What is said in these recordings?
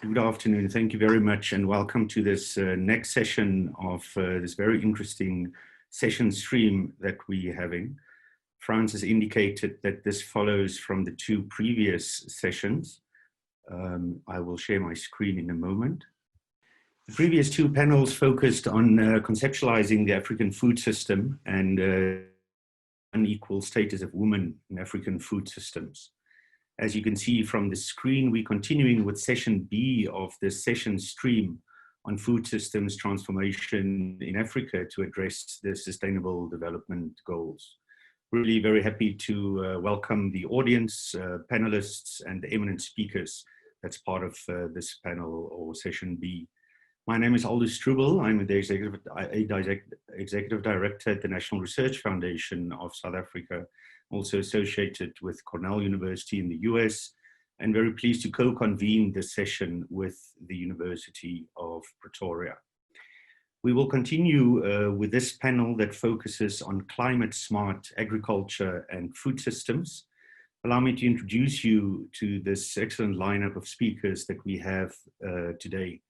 Good afternoon. Thank you very much and welcome to this next session of this very interesting session stream that we're having. Frans has indicated that this follows from the two previous sessions. I will share my screen in a moment. The previous two panels focused on conceptualizing the African food system and unequal status of women in African food systems. As you can see from the screen, we're continuing with session B of the session stream on food systems transformation in Africa to address the Sustainable Development Goals. Really very happy to welcome the audience, panelists and eminent speakers that's part of this panel or session B. My name is Aldous Strubel. I'm the Executive Director at the National Research Foundation of South Africa, also associated with Cornell University in the US, and very pleased to co-convene this session with the University of Pretoria. We will continue with this panel that focuses on climate smart agriculture and food systems. Allow me to introduce you to this excellent lineup of speakers that we have today.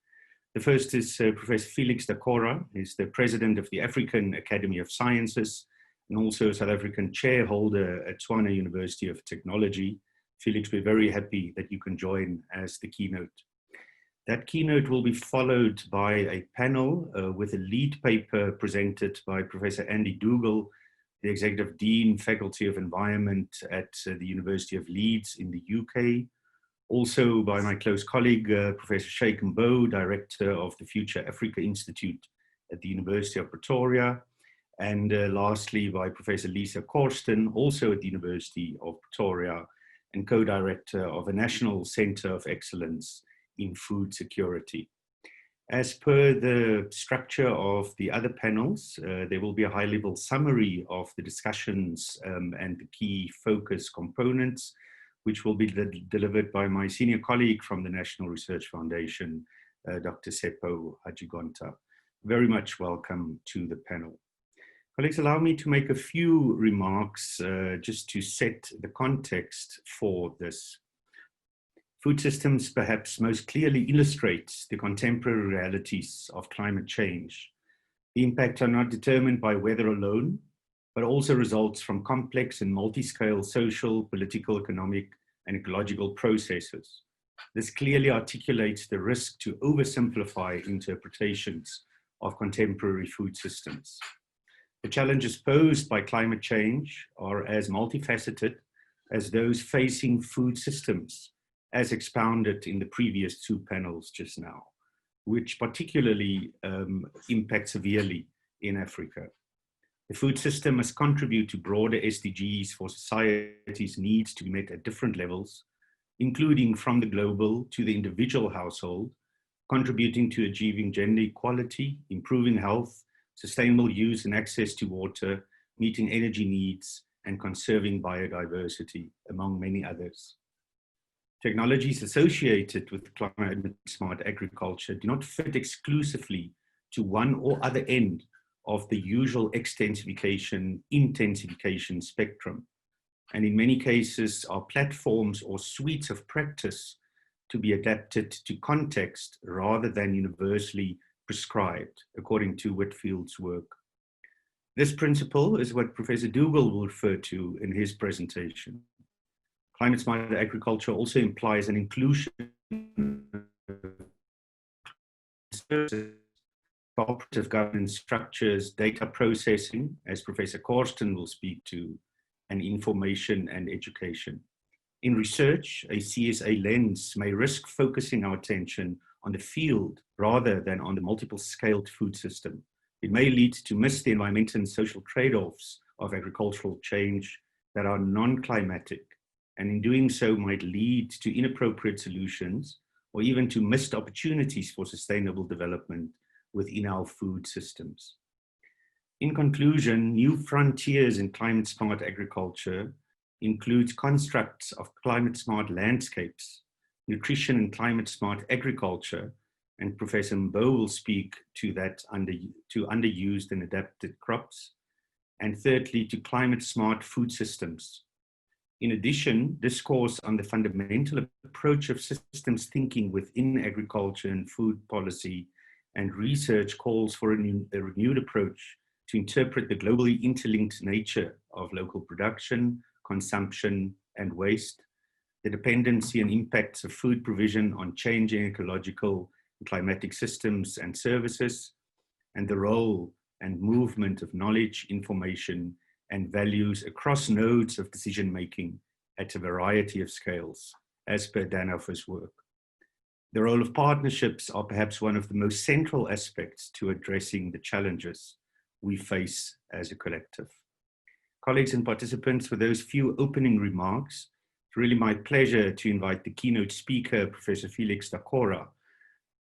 The first is Professor Felix da Cora. He's the president of the African Academy of Sciences and also South African chairholder at Tshwane University of Technology. Felix, we're very happy that you can join as the keynote. That keynote will be followed by a panel with a lead paper presented by Professor Andy Dougal, the Executive Dean, Faculty of Environment at the University of Leeds in the UK. Also by my close colleague, Professor Sheikh Mbo, Director of the Future Africa Institute at the University of Pretoria. And lastly, by Professor Lisa Korsten, also at the University of Pretoria, and co-director of a National Center of Excellence in Food Security. As per the structure of the other panels, there will be a high-level summary of the discussions and the key focus components, which will be delivered by my senior colleague from the National Research Foundation, Dr. Seppo Hajigonta. Very much welcome to the panel. Colleagues, allow me to make a few remarks just to set the context for this. Food systems perhaps most clearly illustrate the contemporary realities of climate change. The impacts are not determined by weather alone, but also results from complex and multi-scale social, political, economic, and ecological processes. This clearly articulates the risk to oversimplify interpretations of contemporary food systems. The challenges posed by climate change are as multifaceted as those facing food systems, as expounded in the previous two panels just now, which particularly impact severely in Africa. The food system must contribute to broader SDGs for society's needs to be met at different levels, including from the global to the individual household, contributing to achieving gender equality, improving health, sustainable use and access to water, meeting energy needs, and conserving biodiversity, among many others. Technologies associated with climate smart agriculture do not fit exclusively to one or other end of the usual extensification-intensification spectrum, and in many cases are platforms or suites of practice to be adapted to context rather than universally prescribed, according to Whitfield's work. This principle is what Professor Dougal will refer to in his presentation. Climate smart agriculture also implies an inclusion of cooperative governance structures, data processing, as Professor Korsten will speak to, and information and education. In research, a CSA lens may risk focusing our attention on the field rather than on the multiple scaled food system. It may lead to miss the environmental and social trade-offs of agricultural change that are non-climatic, and in doing so might lead to inappropriate solutions or even to missed opportunities for sustainable development within our food systems. In conclusion, new frontiers in climate smart agriculture includes constructs of climate smart landscapes, nutrition and climate smart agriculture, and Professor Mbo will speak to that to underused and adapted crops, and thirdly, to climate smart food systems, In addition, discourse on the fundamental approach of systems thinking within agriculture and food policy and research calls for a renewed approach to interpret the globally interlinked nature of local production, consumption, and waste, the dependency and impacts of food provision on changing ecological and climatic systems and services, and the role and movement of knowledge, information, and values across nodes of decision-making at a variety of scales, as per Danofer's work. The role of partnerships are perhaps one of the most central aspects to addressing the challenges we face as a collective. Colleagues and participants, for those few opening remarks, it's really my pleasure to invite the keynote speaker, Professor Felix da Cora.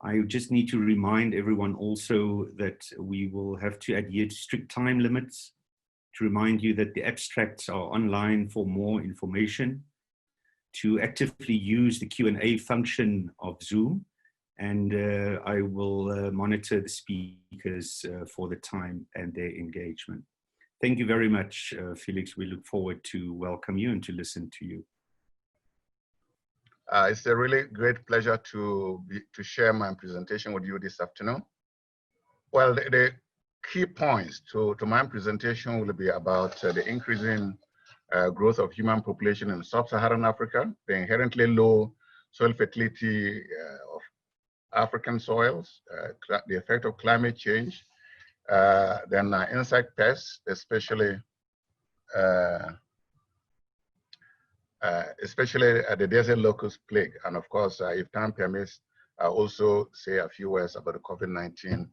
I just need to remind everyone also that we will have to adhere to strict time limits, to remind you that the abstracts are online for more information, to actively use the Q&A function of Zoom, and I will monitor the speakers for the time and their engagement. Thank you very much, Felix. We look forward to welcome you and to listen to you. It's a really great pleasure to share my presentation with you this afternoon. Well, the key points to my presentation will be about the increasing growth of human population in sub-Saharan Africa, the inherently low soil fertility of African soils, the effect of climate change, then insect pests, especially the desert locust plague, and of course, if time permits, I'll also say a few words about the COVID-19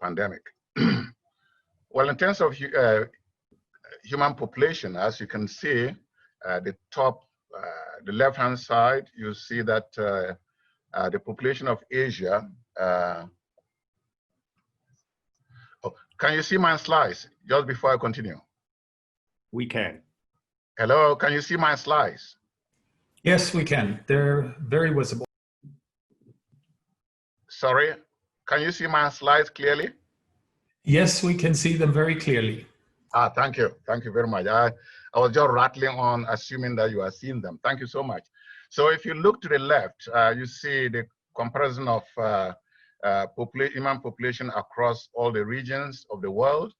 pandemic. Well, in terms of human population, as you can see, the left-hand side, you see that the population of Asia. Oh, can you see my slides just before I continue? We can. Hello, can you see my slides? Yes, we can. They're very visible. Sorry, can you see my slides clearly? Yes, we can see them very clearly. Thank you. Thank you very much. I was just rattling on, assuming that you are seeing them. Thank you so much. So if you look to the left, you see the comparison of human population across all the regions of the world,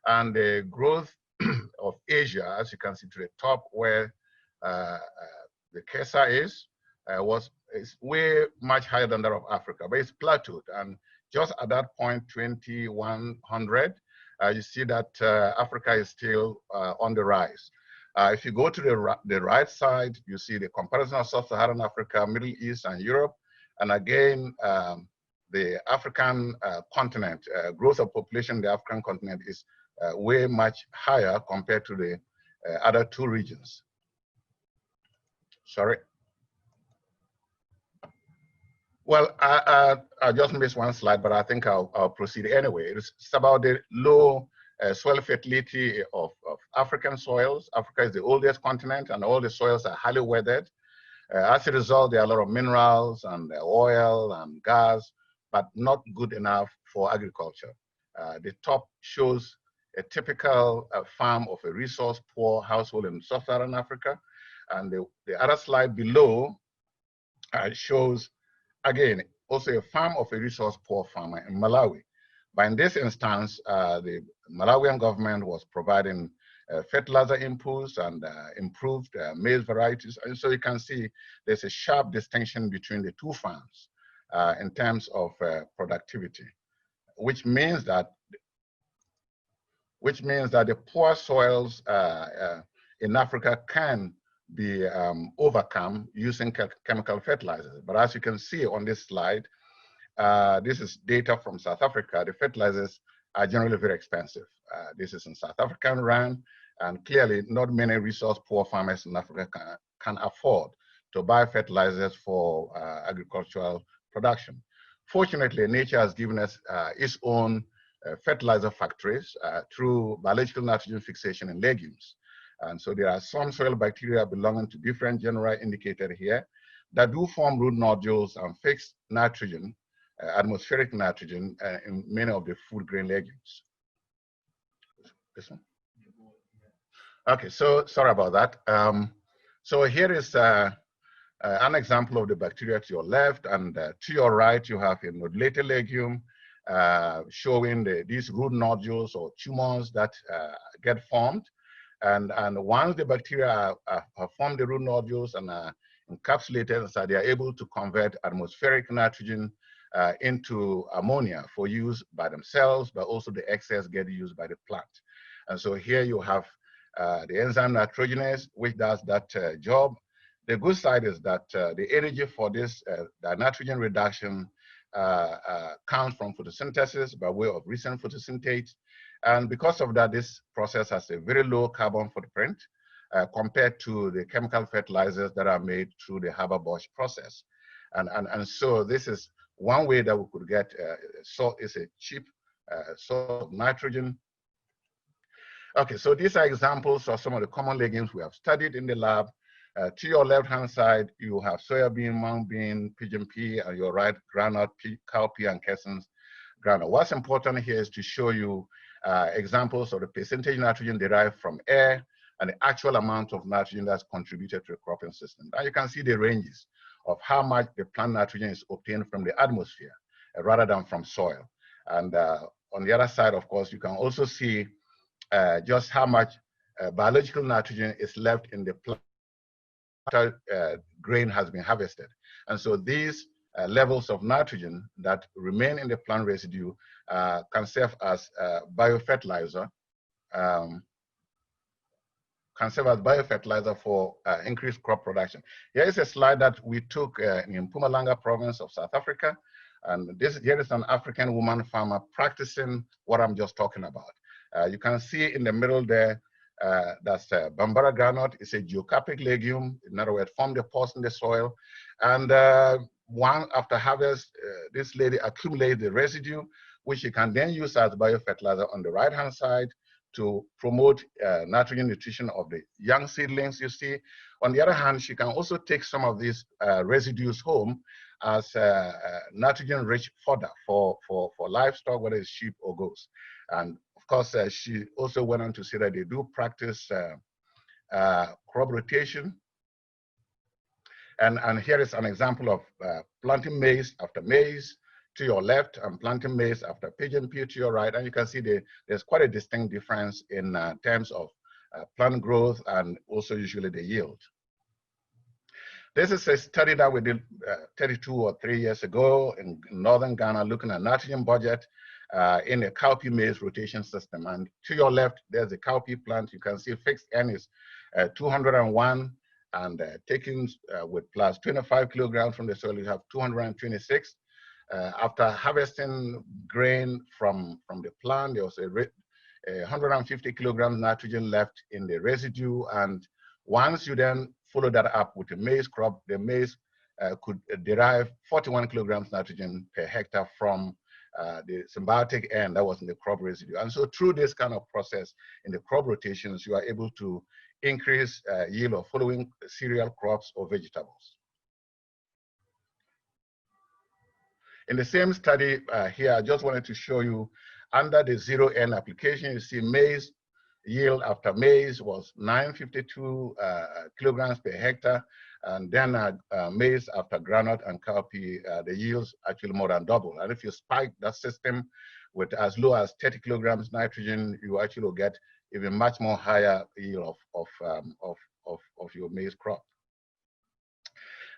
and the growth of Asia, as you can see to the top where the cursor is way much higher than that of Africa, but it's plateaued. And just at that point, 2100, you see that Africa is still on the rise. If you go to the right side, you see the comparison of sub-Saharan Africa, Middle East, and Europe. And again, the African continent, growth of population in the African continent is way much higher compared to the other two regions. Sorry. Well, I just missed one slide, but I think I'll proceed anyway. It's about the low soil fertility of African soils. Africa is the oldest continent, and all the soils are highly weathered. As a result, there are a lot of minerals and oil and gas, but not good enough for agriculture. The top shows a typical farm of a resource-poor household in sub-Saharan Africa, and the other slide below shows, again, also a farm of a resource-poor farmer in Malawi. But in this instance, the Malawian government was providing fertilizer inputs and improved maize varieties. And so you can see there's a sharp distinction between the two farms in terms of productivity, which means that the poor soils in Africa can be overcome using chemical fertilizers. But as you can see on this slide, this is data from South Africa. The fertilizers are generally very expensive. This is in South African rand, and clearly not many resource-poor farmers in Africa can afford to buy fertilizers for agricultural production. Fortunately, nature has given us its own fertilizer factories through biological nitrogen fixation in legumes. And so there are some soil bacteria belonging to different genera indicated here that do form root nodules and fix nitrogen, atmospheric nitrogen, in many of the food grain legumes. This one? Okay, so sorry about that. So here is an example of the bacteria to your left, and to your right, you have a nodulated legume showing these root nodules or tumors that get formed. And once the bacteria have formed the root nodules and are encapsulated, so they are able to convert atmospheric nitrogen into ammonia for use by themselves, but also the excess get used by the plant. And so here you have the enzyme nitrogenase, which does that job. The good side is that the energy for this the nitrogen reduction comes from photosynthesis by way of recent photosynthate. And because of that, this process has a very low carbon footprint compared to the chemical fertilizers that are made through the Haber-Bosch process. And so this is one way that we could get salt is a cheap source of nitrogen. Okay, so these are examples of some of the common legumes we have studied in the lab. To your left-hand side, you have soybean, mung bean, pigeon pea, and your right, groundnut, cowpea, and Kessen's groundnut. What's important here is to show you examples of the percentage nitrogen derived from air and the actual amount of nitrogen that's contributed to the cropping system. Now you can see the ranges of how much the plant nitrogen is obtained from the atmosphere rather than from soil. And on the other side, of course, you can also see just how much biological nitrogen is left in the plant after grain has been harvested. And so these levels of nitrogen that remain in the plant residue can serve as biofertilizer, for increased crop production. Here is a slide that we took in Mpumalanga province of South Africa. And here is an African woman farmer practicing what I'm just talking about. You can see in the middle there, that's Bambara groundnut. It's a geocarpic legume. In other words, form deposits in the soil. And one after harvest, this lady accumulates the residue, which she can then use as biofertilizer on the right-hand side to promote nitrogen nutrition of the young seedlings you see. On the other hand, she can also take some of these residues home as nitrogen-rich fodder for livestock, whether it's sheep or goats. And of course, she also went on to say that they do practice crop rotation. And here is an example of planting maize after maize to your left and planting maize after pigeon pea to your right. And you can see there's quite a distinct difference in terms of plant growth and also usually the yield. This is a study that we did 32 or 3 years ago in northern Ghana, looking at nitrogen budget in a cowpea maize rotation system. And to your left, there's a cowpea plant. You can see fixed N is 201, and taken with plus 25 kilograms from the soil, you have 226. After harvesting grain from the plant, there was 150 kilograms nitrogen left in the residue. And once you then follow that up with a maize crop, the maize could derive 41 kilograms nitrogen per hectare from the symbiotic end that was in the crop residue. And so through this kind of process in the crop rotations, you are able to increase yield of following cereal crops or vegetables. In the same study here, I just wanted to show you under the 0N application, you see maize yield after maize was 952 kilograms per hectare. And then maize after groundnut and cowpea, the yields actually more than double. And if you spike that system with as low as 30 kilograms nitrogen, you actually will get even much more higher yield of your maize crop.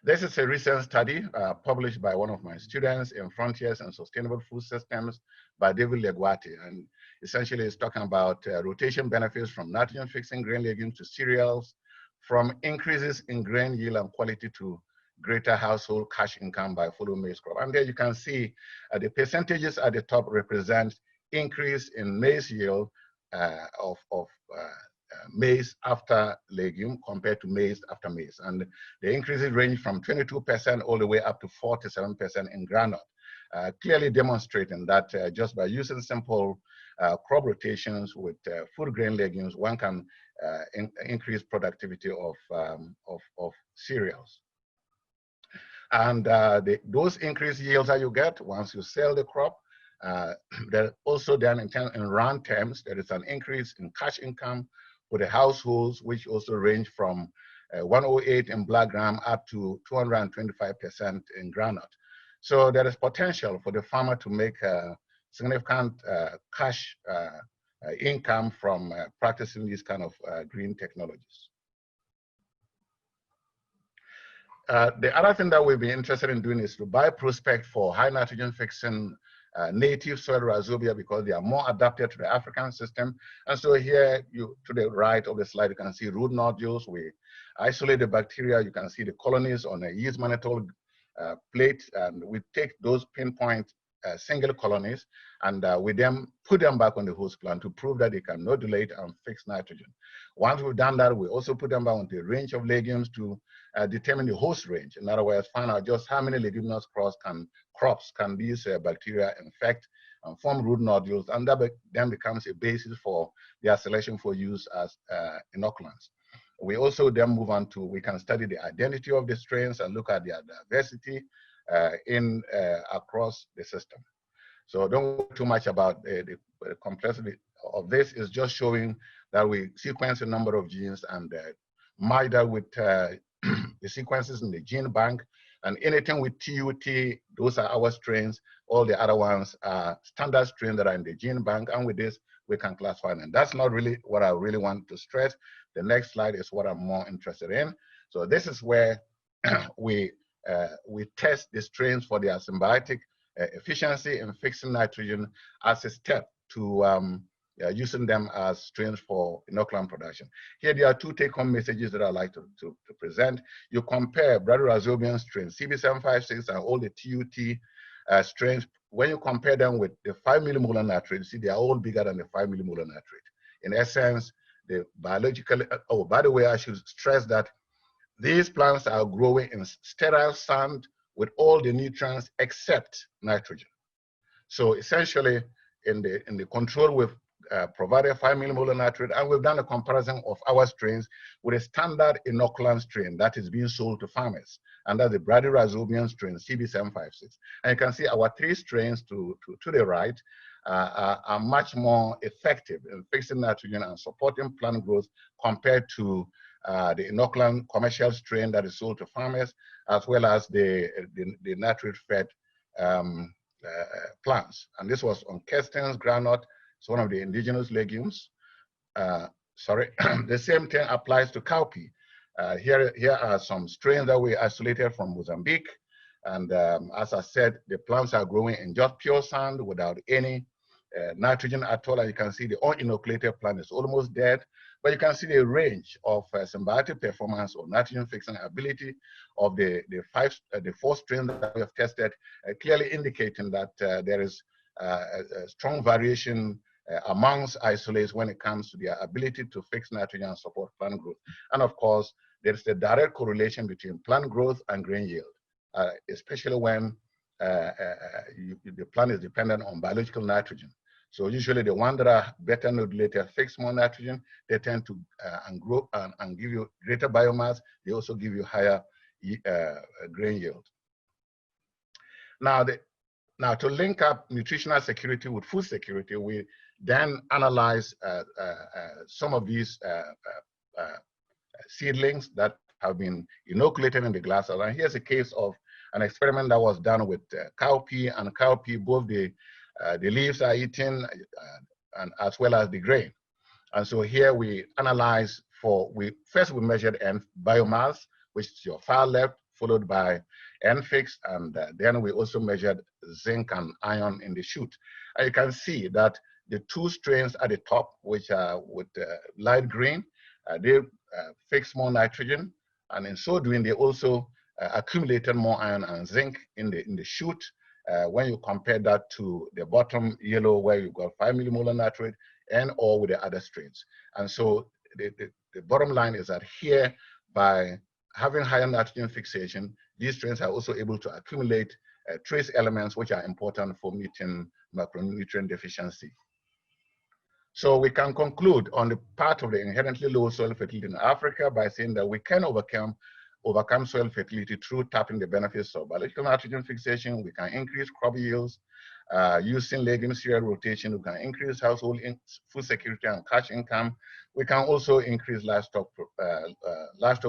This is a recent study published by one of my students in Frontiers and Sustainable Food Systems by David Legwati. And essentially it's talking about rotation benefits from nitrogen fixing grain legumes to cereals, from increases in grain yield and quality to greater household cash income by following maize crop. And there you can see the percentages at the top represent increase in maize yield of maize after legume compared to maize after maize. And the increases range from 22% all the way up to 47% in groundnut, clearly demonstrating that just by using simple crop rotations with food grain legumes, one can increase productivity of cereals. And those increased yields that you get once you sell the crop, there also then in round terms, there is an increase in cash income for the households, which also range from 108 in black gram up to 225% in groundnut. So there is potential for the farmer to make a significant cash income from practicing these kind of green technologies. The other thing that we'll be interested in doing is to buy prospect for high nitrogen fixing native soil rhizobia, because they are more adapted to the African system. And so here, to the right of the slide, you can see root nodules. We isolate the bacteria. You can see the colonies on a yeast mannitol plate, and we take those pinpoint single colonies, and we then put them back on the host plant to prove that they can nodulate and fix nitrogen. Once we've done that, we also put them back on the range of legumes to determine the host range. In other words, find out just how many leguminous crops can these bacteria infect and form root nodules, and that then becomes a basis for their selection for use as inoculants. We also then move on to, we can study the identity of the strains and look at their diversity across the system. So don't worry too much about the complexity of this. Is just showing that we sequence a number of genes and match that with the sequences in the gene bank. And anything with TUT, those are our strains. All the other ones are standard strains that are in the gene bank. And with this, we can classify them. That's not really what I really want to stress. The next slide is what I'm more interested in. So this is where we test the strains for their symbiotic efficiency in fixing nitrogen as a step to using them as strains for inoculant production. Here there are two take-home messages that I'd like to present. You compare bradyrhizobium strains, CB756 and all the TUT strains. When you compare them with the 5 millimolar nitrate, you see they are all bigger than the 5 millimolar nitrate. In essence, the biological, oh, by the way, I should stress that these plants are growing in sterile sand with all the nutrients except nitrogen. So essentially, in the control, we've provided 5 millimolar nitrate, and we've done a comparison of our strains with a standard inoculant strain that is being sold to farmers, and that's the bradyrhizobium strain CB756. And you can see our three strains to the right are much more effective in fixing nitrogen and supporting plant growth compared to the inoculant commercial strain that is sold to farmers, as well as the nitrate-fed plants. And this was on Keston's groundnut. It's one of the indigenous legumes. The same thing applies to cowpea. Here are some strains that we isolated from Mozambique. And as I said, the plants are growing in just pure sand without any nitrogen at all. And you can see the uninoculated plant is almost dead. But you can see the range of symbiotic performance or nitrogen fixing ability of the four strains that we have tested, clearly indicating that there is a strong variation amongst isolates when it comes to their ability to fix nitrogen and support plant growth. And of course, there is a direct correlation between plant growth and grain yield, especially when the plant is dependent on biological nitrogen. So usually the ones that are better nodulated fix more nitrogen. They tend to and grow and give you greater biomass. They also give you higher grain yield. Now to link up nutritional security with food security, we then analyze some of these seedlings that have been inoculated in the glasshouse. And here's a case of an experiment that was done with cowpea, and cowpea, both the leaves are eaten and as well as the grain. And so here we analyze first we measured biomass, which is your far left, followed by N-fix, and then we also measured zinc and iron in the shoot. And you can see that the two strains at the top, which are with light green, they fix more nitrogen, and in so doing, they also accumulated more iron and zinc in the shoot. When you compare that to the bottom yellow, where you've got 5 millimolar nitrate, and all with the other strains. And so the bottom line is that here, by having higher nitrogen fixation, these strains are also able to accumulate trace elements which are important for meeting macronutrient deficiency. So we can conclude on the part of the inherently low soil fertility in Africa by saying that we can overcome soil fertility through tapping the benefits of biological nitrogen fixation. We can increase crop yields, Using legume cereal rotation, we can increase household food security and cash income. We can also increase livestock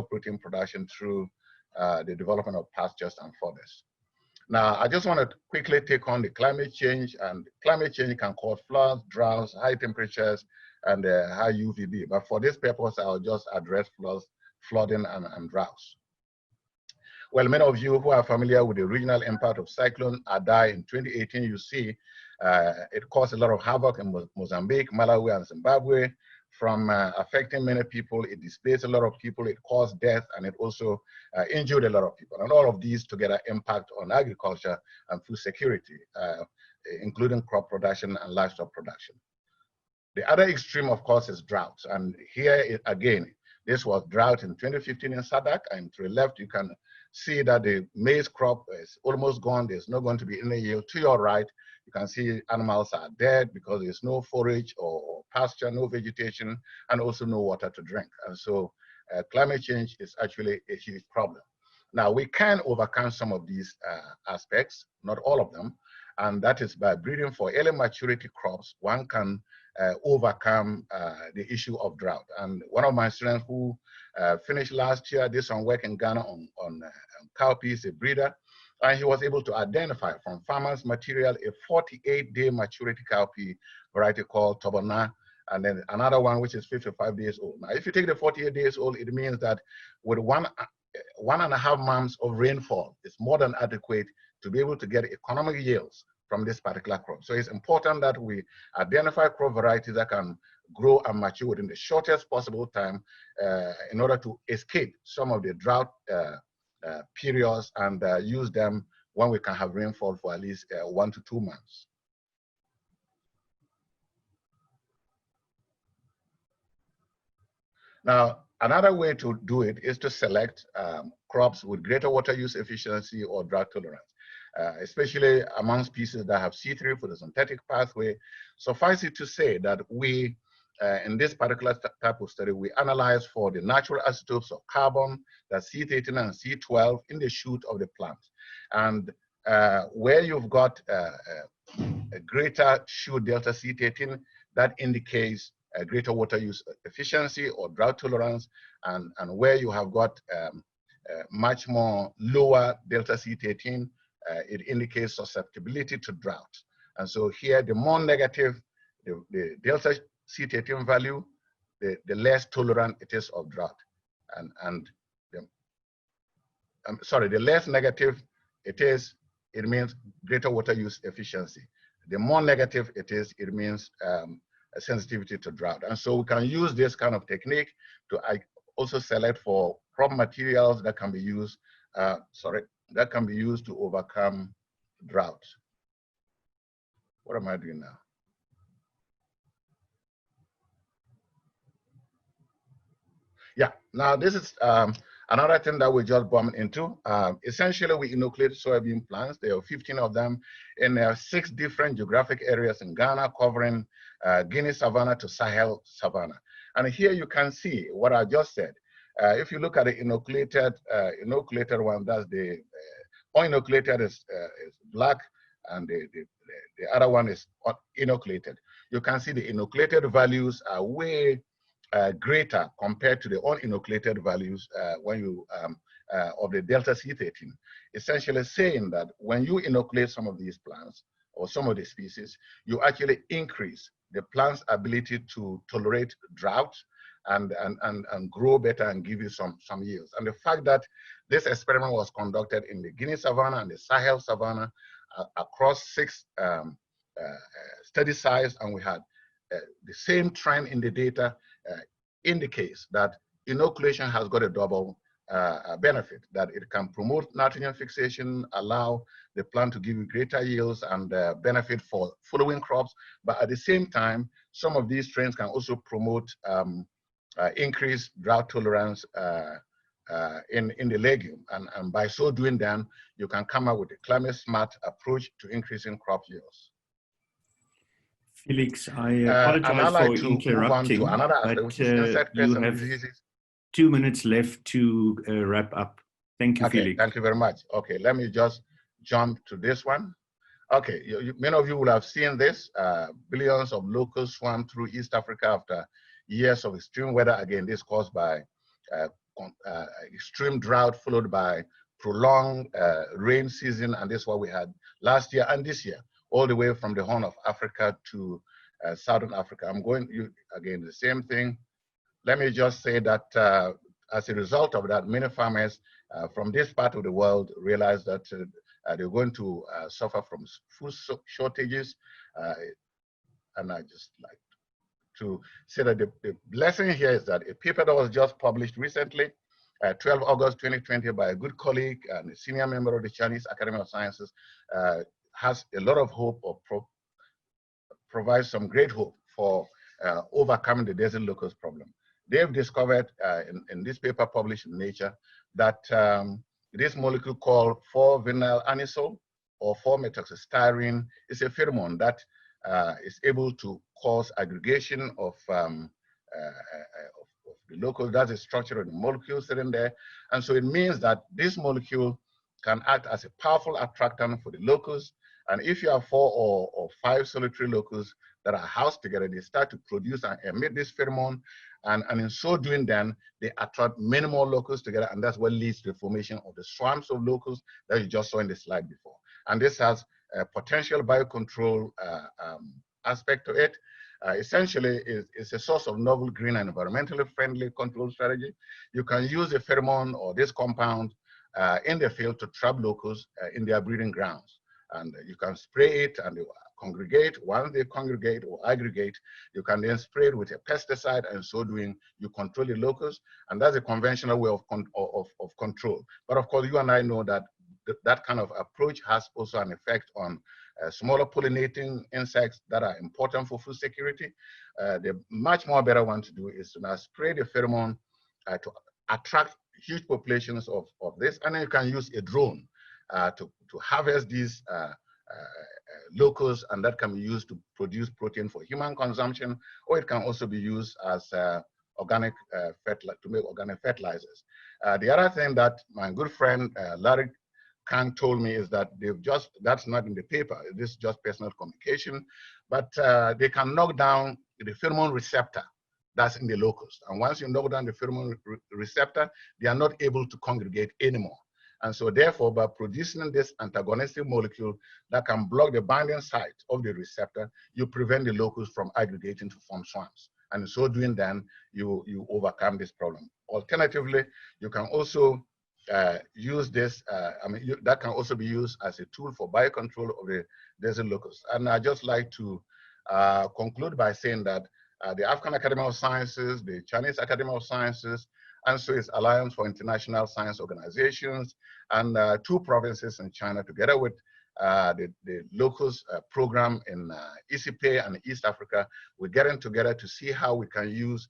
protein production through the development of pastures and forests. Now, I just want to quickly take on the climate change, and climate change can cause floods, droughts, high temperatures, and high UVB. But for this purpose, I'll just address flooding and droughts. Well, many of you who are familiar with the regional impact of Cyclone Adai in 2018, you see it caused a lot of havoc in Mozambique, Malawi, and Zimbabwe. From affecting many people, it displaced a lot of people, it caused death, and it also injured a lot of people. And all of these together impact on agriculture and food security, including crop production and livestock production. The other extreme, of course, is drought. And here, again, this was drought in 2015 in Sadak, and to the left, you can see that the maize crop is almost gone. There's not going to be any yield. To your right, you can see animals are dead because there's no forage or pasture, no vegetation, and also no water to drink. And so climate change is actually a huge problem. Now, we can overcome some of these aspects, not all of them, and that is by breeding for early maturity crops. One can overcome the issue of drought. And one of my students who finished last year did some work in Ghana on cowpeas, a breeder, and he was able to identify from farmers' material a 48-day maturity cowpea variety called Tobana, and then another one which is 55 days old. Now, if you take the 48 days old, it means that with 1.5 months of rainfall, it's more than adequate to be able to get economic yields from this particular crop. So it's important that we identify crop varieties that can grow and mature within the shortest possible time in order to escape some of the drought periods and use them when we can have rainfall for at least 1 to 2 months. Now, another way to do it is to select crops with greater water use efficiency or drought tolerance, especially among species that have C3 photosynthetic pathway. Suffice it to say that we, in this particular type of study, we analyze for the natural isotopes of carbon, that's C13 and C12 in the shoot of the plant. And where you've got a greater shoot delta C13, that indicates a greater water use efficiency or drought tolerance, and where you have got much more lower delta C13, it indicates susceptibility to drought. And so here, the more negative the delta C13 value, the less tolerant it is of drought. The less negative it is, it means greater water use efficiency. The more negative it is, it means a sensitivity to drought. And so we can use this kind of technique to also select for crop materials that can be used, that can be used to overcome drought. What am I doing now? Yeah, now this is another thing that we just bumped into. Essentially, we inoculate soybean plants. There are 15 of them in 6 different geographic areas in Ghana, covering Guinea savanna to Sahel savanna. And here you can see what I just said. If you look at the inoculated one, that's the uninoculated is black, and the other one is inoculated. You can see the inoculated values are way greater compared to the uninoculated values when you of the delta C13, essentially saying that when you inoculate some of these plants or some of the species, you actually increase the plant's ability to tolerate drought and grow better and give you some yields. And the fact that this experiment was conducted in the Guinea savanna and the Sahel savanna across 6 study sites, and we had the same trend in the data, indicates that inoculation has got a double benefit, that it can promote nitrogen fixation, allow the plant to give you greater yields and benefit for following crops. But at the same time, some of these strains can also promote increased drought tolerance in the legume. And by so doing, then you can come up with a climate smart approach to increasing crop yields. Felix, I apologize for interrupting, but you have 2 minutes left to wrap up. Thank you, Okay, Felix. thank you very much. Okay, let me just jump to this one. Okay, many of you will have seen this. Billions of locusts swam through East Africa after years of extreme weather. Again, this caused by extreme drought followed by prolonged rain season. And this is what we had last year and this year, all the way from the Horn of Africa to Southern Africa. I'm going, again, the same thing. Let me just say that as a result of that, many farmers from this part of the world realized that they're going to suffer from food shortages. And I just like to say that the blessing here is that a paper that was just published recently, 12 August 2020, by a good colleague and a senior member of the Chinese Academy of Sciences, has a lot of hope, or provides some great hope for overcoming the desert locust problem. They've discovered in this paper published in Nature that this molecule called 4-vinyl anisole or 4-methoxystyrene is a pheromone that is able to cause aggregation of the locusts. That's the structure of the molecule sitting there. And so it means that this molecule can act as a powerful attractant for the locusts. And if you have 4 or 5 solitary locusts that are housed together, they start to produce and emit this pheromone. And in so doing, then they attract many more locusts together, and that's what leads to the formation of the swarms of locusts that you just saw in the slide before. And this has a potential biocontrol aspect to it. Essentially, it's a source of novel, green, and environmentally friendly control strategy. You can use a pheromone or this compound in the field to trap locusts in their breeding grounds. And you can spray it and they congregate. Once they congregate or aggregate, you can then spray it with a pesticide, and so doing, you control the locusts. And that's a conventional way of control. But of course, you and I know that that kind of approach has also an effect on smaller pollinating insects that are important for food security. The much more better one to do is to now spray the pheromone to attract huge populations of this. And then you can use a drone to harvest these locusts, and that can be used to produce protein for human consumption, or it can also be used as organic to make organic fertilizers. The other thing that my good friend Larry Kang told me is that that's not in the paper, this is just personal communication, but they can knock down the pheromone receptor that's in the locust. And once you knock down the pheromone receptor, they are not able to congregate anymore. And so therefore, by producing this antagonistic molecule that can block the binding site of the receptor, you prevent the locust from aggregating to form swarms. And in so doing, then you overcome this problem. Alternatively, you can also use this, that can also be used as a tool for biocontrol of the desert locust. And I'd just like to conclude by saying that the African Academy of Sciences, the Chinese Academy of Sciences, and so it's Alliance for International Science Organizations, and 2 provinces in China, together with the locust program in ECP and East Africa, we're getting together to see how we can use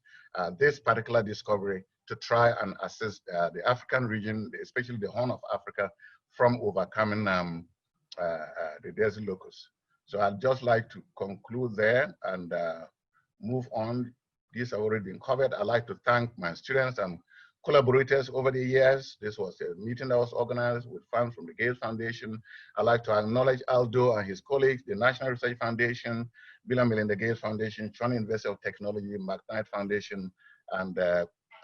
this particular discovery to try and assist the African region, especially the Horn of Africa, from overcoming the desert locust. So I'd just like to conclude there and move on. These have already been covered. I'd like to thank my students and collaborators over the years. This was a meeting that was organized with funds from the Gates Foundation. I'd like to acknowledge Aldo and his colleagues, the National Research Foundation, Bill and Melinda Gates Foundation, China University of Technology, McKnight Foundation, and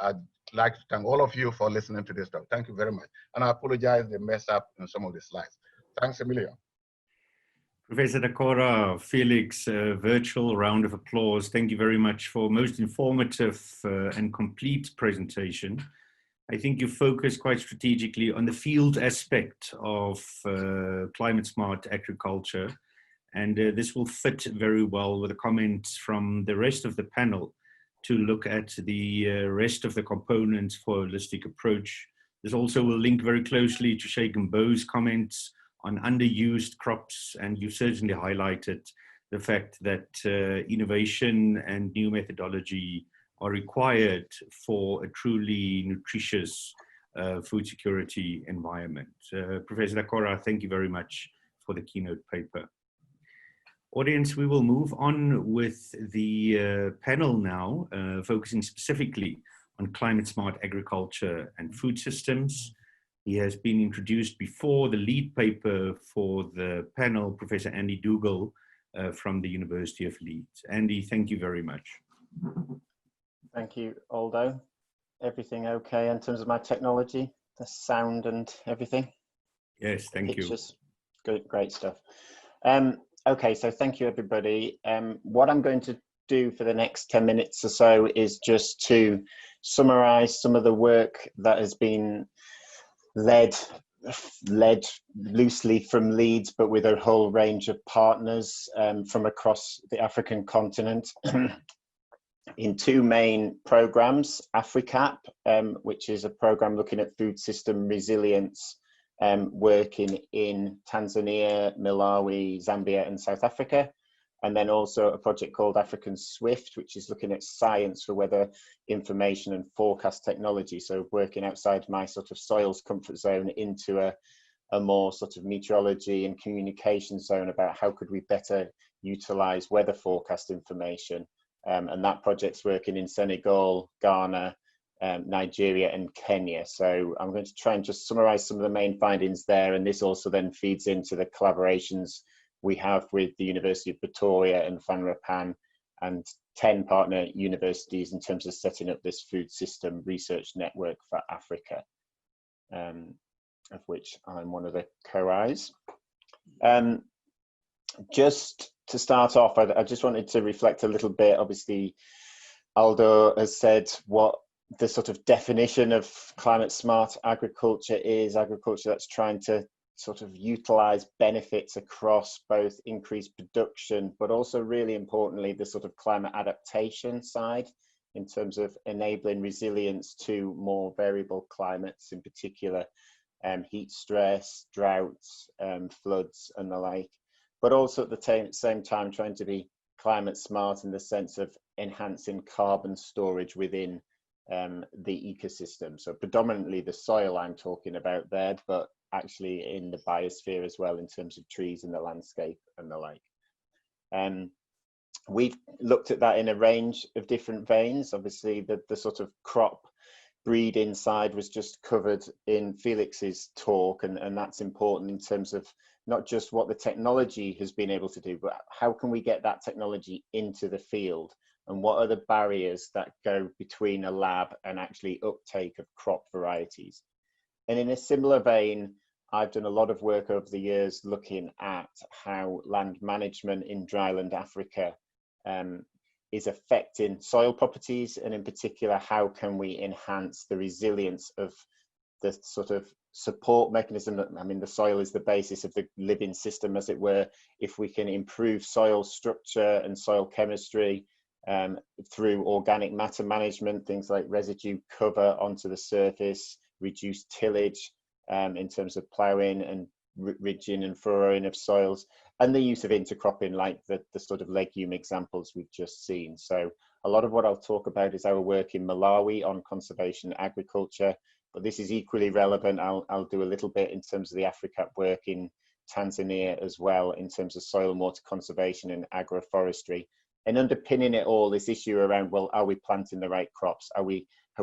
I'd like to thank all of you for listening to this talk. Thank you very much. And I apologize they mess up in some of the slides. Thanks, Emilio. Professor Dakora, Felix, virtual round of applause. Thank you very much for a most informative and complete presentation. I think you focus quite strategically on the field aspect of climate smart agriculture. And this will fit very well with the comments from the rest of the panel to look at the rest of the components for a holistic approach. This also will link very closely to Sheikh Mbo's comments on underused crops, and you certainly highlighted the fact that innovation and new methodology are required for a truly nutritious food security environment. Professor Dakora, thank you very much for the keynote paper. Audience, we will move on with the panel now, focusing specifically on climate smart agriculture and food systems. He has been introduced before. The lead paper for the panel, Professor Andy Dougal from the University of Leeds. Andy, thank you very much. Thank you, Aldo. Everything okay in terms of my technology, the sound and everything? Yes, thank you. Good, great stuff. Okay, so thank you, everybody. What I'm going to do for the next 10 minutes or so is just to summarize some of the work that has been led loosely from Leeds, but with a whole range of partners from across the African continent in two main programs: AfriCap, which is a program looking at food system resilience, working in Tanzania, Malawi, Zambia and South Africa. And then also a project called African Swift, which is looking at science for weather information and forecast technology. So working outside my sort of soils comfort zone into a more sort of meteorology and communication zone about how could we better utilize weather forecast information. And that project's working in Senegal, Ghana, Nigeria and Kenya. So I'm going to try and just summarize some of the main findings there. And this also then feeds into the collaborations we have with the University of Pretoria and Van Rapan and 10 partner universities in terms of setting up this food system research network for Africa, of which I'm one of the co-Is. Just to start off, I just wanted to reflect a little bit. Obviously, Aldo has said what the sort of definition of climate smart agriculture is: agriculture that's trying to sort of utilize benefits across both increased production, but also really importantly, the sort of climate adaptation side in terms of enabling resilience to more variable climates, in particular heat stress, droughts, floods and the like, but also at the same time trying to be climate smart in the sense of enhancing carbon storage within the ecosystem. So predominantly the soil I'm talking about there, but actually in the biosphere as well in terms of trees and the landscape and the like. We've looked at that in a range of different veins. Obviously the sort of crop breeding side was just covered in Felix's talk, and that's important in terms of not just what the technology has been able to do, but how can we get that technology into the field, and what are the barriers that go between a lab and actually uptake of crop varieties. And in a similar vein, I've done a lot of work over the years looking at how land management in dryland Africa is affecting soil properties, and in particular, how can we enhance the resilience of the sort of support mechanism that, I mean, the soil is the basis of the living system, as it were. If we can improve soil structure and soil chemistry through organic matter management, things like residue cover onto the surface, reduce tillage in terms of ploughing and ridging and furrowing of soils, and the use of intercropping like the sort of legume examples we've just seen. So a lot of what I'll talk about is our work in Malawi on conservation agriculture, but this is equally relevant. I'll do a little bit in terms of the AfriCap work in Tanzania as well, in terms of soil and water conservation and agroforestry. And underpinning it all, this issue around, well, are we planting the right crops? Have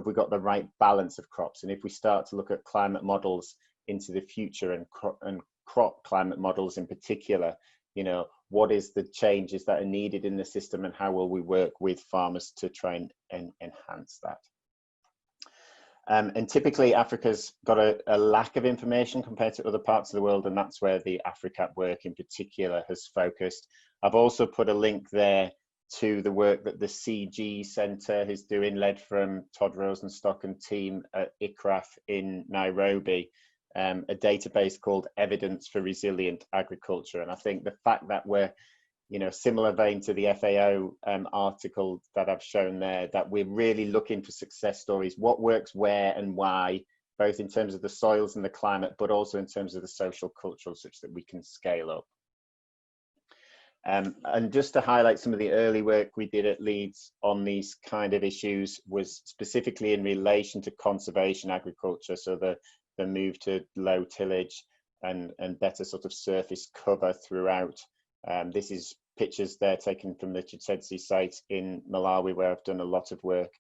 we got the right balance of crops? And if we start to look at climate models into the future and crop climate models in particular, you know, what is the changes that are needed in the system, and how will we work with farmers to try and enhance that? And typically Africa's got a lack of information compared to other parts of the world, and that's where the AfriCap work in particular has focused. I've also put a link there to the work that the CG Centre is doing, led from Todd Rosenstock and team at ICRAF in Nairobi, a database called Evidence for Resilient Agriculture. And I think the fact that we're, you know, similar vein to the FAO article that I've shown there, that we're really looking for success stories, what works where and why, both in terms of the soils and the climate, but also in terms of the social cultural, such that we can scale up. And just to highlight some of the early work we did at Leeds on these kind of issues was specifically in relation to conservation agriculture. So the move to low tillage and better sort of surface cover throughout. This is pictures there taken from the Chitsetsi site in Malawi, where I've done a lot of work.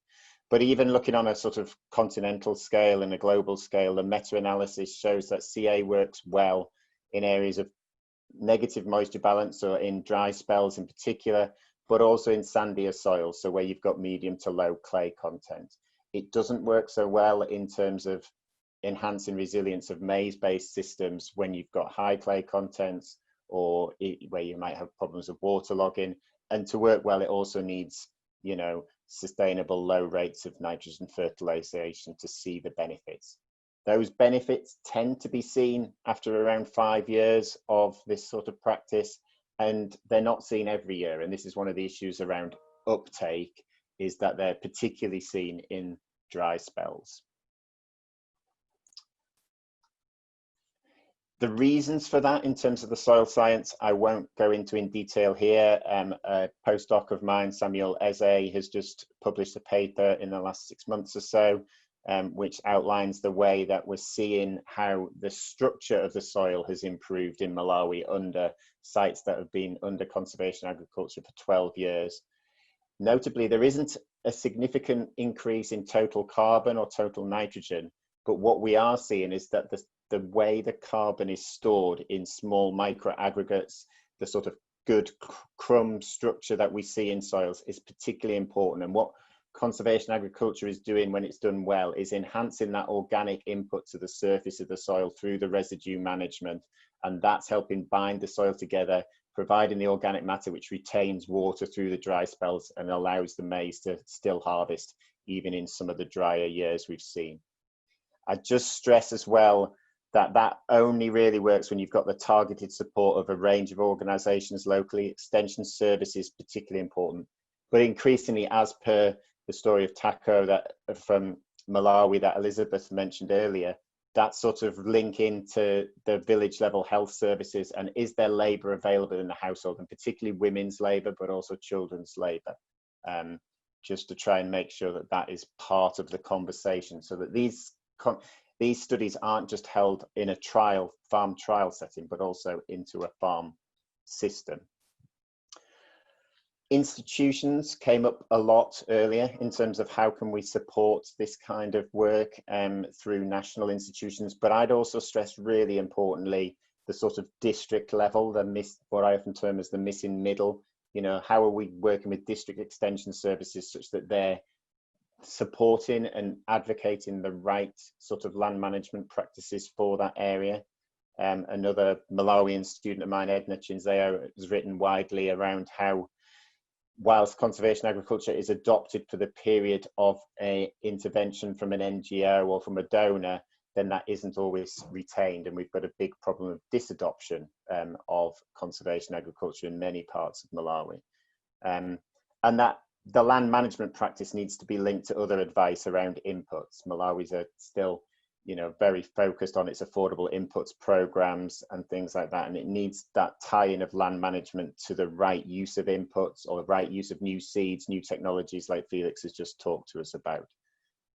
But even looking on a sort of continental scale and a global scale, the meta-analysis shows that CA works well in areas of negative moisture balance, or in dry spells in particular, but also in sandier soils, so where you've got medium to low clay content. It doesn't work so well in terms of enhancing resilience of maize-based systems when you've got high clay contents, or where you might have problems of waterlogging. And to work well, it also needs, you know, sustainable low rates of nitrogen fertilization to see the benefits. Those benefits tend to be seen after around 5 years of this sort of practice, and they're not seen every year. And this is one of the issues around uptake, is that they're particularly seen in dry spells. The reasons for that in terms of the soil science, I won't go into in detail here. A postdoc of mine, Samuel Eze, has just published a paper in the last 6 months or so, which outlines the way that we're seeing how the structure of the soil has improved in Malawi under sites that have been under conservation agriculture for 12 years. Notably, there isn't a significant increase in total carbon or total nitrogen, but what we are seeing is that the way the carbon is stored in small micro aggregates, the sort of good crumb structure that we see in soils, is particularly important. And what conservation agriculture is doing when it's done well is enhancing that organic input to the surface of the soil through the residue management. And that's helping bind the soil together, providing the organic matter which retains water through the dry spells and allows the maize to still harvest even in some of the drier years we've seen. I just stress as well that that only really works when you've got the targeted support of a range of organizations locally. Extension service is particularly important, but increasingly, as per the story of Taco that from Malawi that Elizabeth mentioned earlier, that sort of link into the village level health services, and is there labor available in the household, and particularly women's labor, but also children's labor, just to try and make sure that that is part of the conversation, so that these studies aren't just held in a farm trial setting, but also into a farm system. Institutions came up a lot earlier in terms of how can we support this kind of work through national institutions, but I'd also stress really importantly the sort of district level, what I often term as the missing middle. You know, how are we working with district extension services such that they're supporting and advocating the right sort of land management practices for that area. Another Malawian student of mine, Edna Chinzeo, has written widely around how, whilst conservation agriculture is adopted for the period of a intervention from an NGO or from a donor, then that isn't always retained, and we've got a big problem of disadoption of conservation agriculture in many parts of Malawi, and that the land management practice needs to be linked to other advice around inputs. Malawi's still, you know, very focused on its affordable inputs programs and things like that, and it needs that tie-in of land management to the right use of inputs or the right use of new seeds, new technologies like Felix has just talked to us about.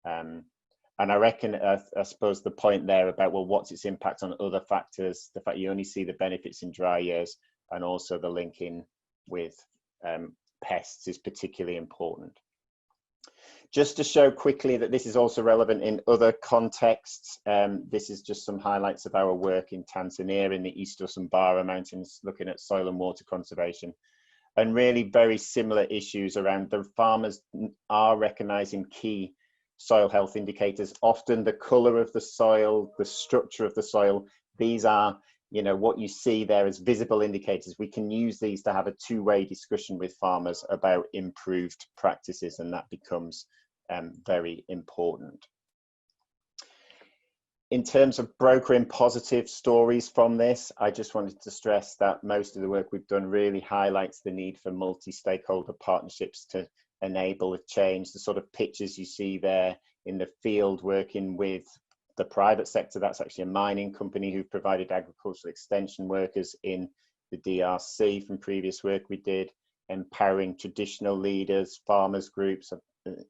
And I reckon, I suppose the point there about, well, what's its impact on other factors, the fact you only see the benefits in dry years, and also the linking with pests is particularly important. Just to show quickly that this is also relevant in other contexts, this is just some highlights of our work in Tanzania in the East Usambara Mountains, looking at soil and water conservation, and really very similar issues around the farmers are recognizing key soil health indicators, often the color of the soil, the structure of the soil. These are, you know, what you see there as visible indicators. We can use these to have a two-way discussion with farmers about improved practices, and that becomes very important. In terms of brokering positive stories from this, I just wanted to stress that most of the work we've done really highlights the need for multi-stakeholder partnerships to enable a change. The sort of pictures you see there in the field working with the private sector, that's actually a mining company who provided agricultural extension workers in the DRC from previous work we did, empowering traditional leaders, farmers groups,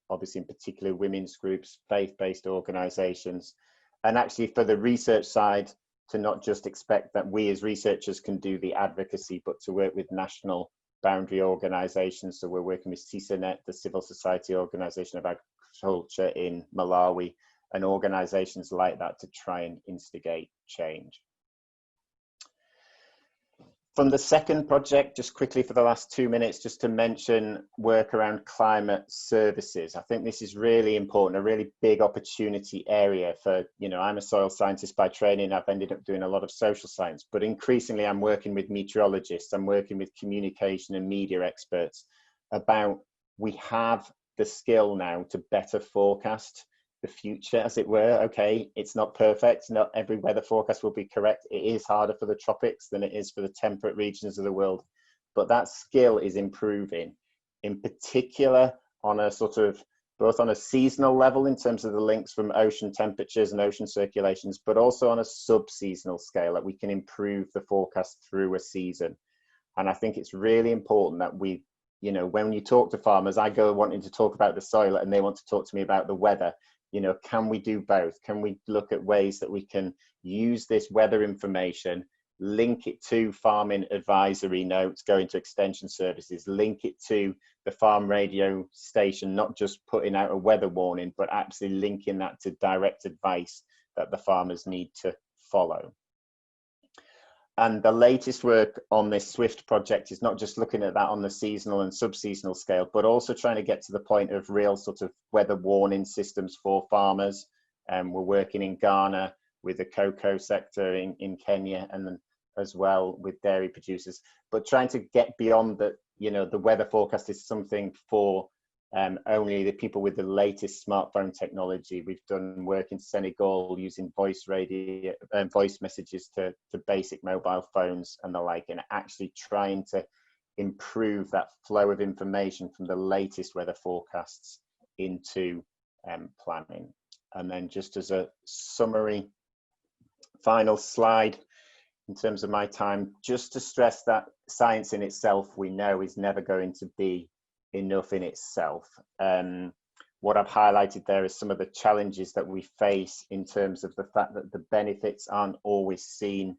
obviously in particular women's groups, faith-based organizations, and actually for the research side to not just expect that we as researchers can do the advocacy, but to work with national boundary organizations. So we're working with CISANET, the Civil Society Organization of agriculture in Malawi, and organizations like that to try and instigate change. From the second project, just quickly for the last 2 minutes, just to mention work around climate services. I think this is really important, a really big opportunity area for, I'm a soil scientist by training. I've ended up doing a lot of social science, but increasingly I'm working with meteorologists, I'm working with communication and media experts about, we have the skill now to better forecast the future, as it were. Okay, it's not perfect, not every weather forecast will be correct. It is harder for the tropics than it is for the temperate regions of the world, but that skill is improving, in particular on a sort of, both on a seasonal level in terms of the links from ocean temperatures and ocean circulations, but also on a sub-seasonal scale, that we can improve the forecast through a season. And I think it's really important that we, when you talk to farmers, I go wanting to talk about the soil and they want to talk to me about the weather. Can we do both? Can we look at ways that we can use this weather information, link it to farming advisory notes, go into extension services, link it to the farm radio station, not just putting out a weather warning, but actually linking that to direct advice that the farmers need to follow. And the latest work on this SWIFT project is not just looking at that on the seasonal and sub-seasonal scale, but also trying to get to the point of real sort of weather warning systems for farmers. We're working in Ghana with the cocoa sector, in Kenya, and then as well with dairy producers, but trying to get beyond that. The weather forecast is something for only the people with the latest smartphone technology. We've done work in Senegal using voice messages to basic mobile phones and the like, and actually trying to improve that flow of information from the latest weather forecasts into planning. And then just as a summary, final slide in terms of my time, just to stress that science in itself, we know, is never going to be enough in itself. What I've highlighted there is some of the challenges that we face in terms of the fact that the benefits aren't always seen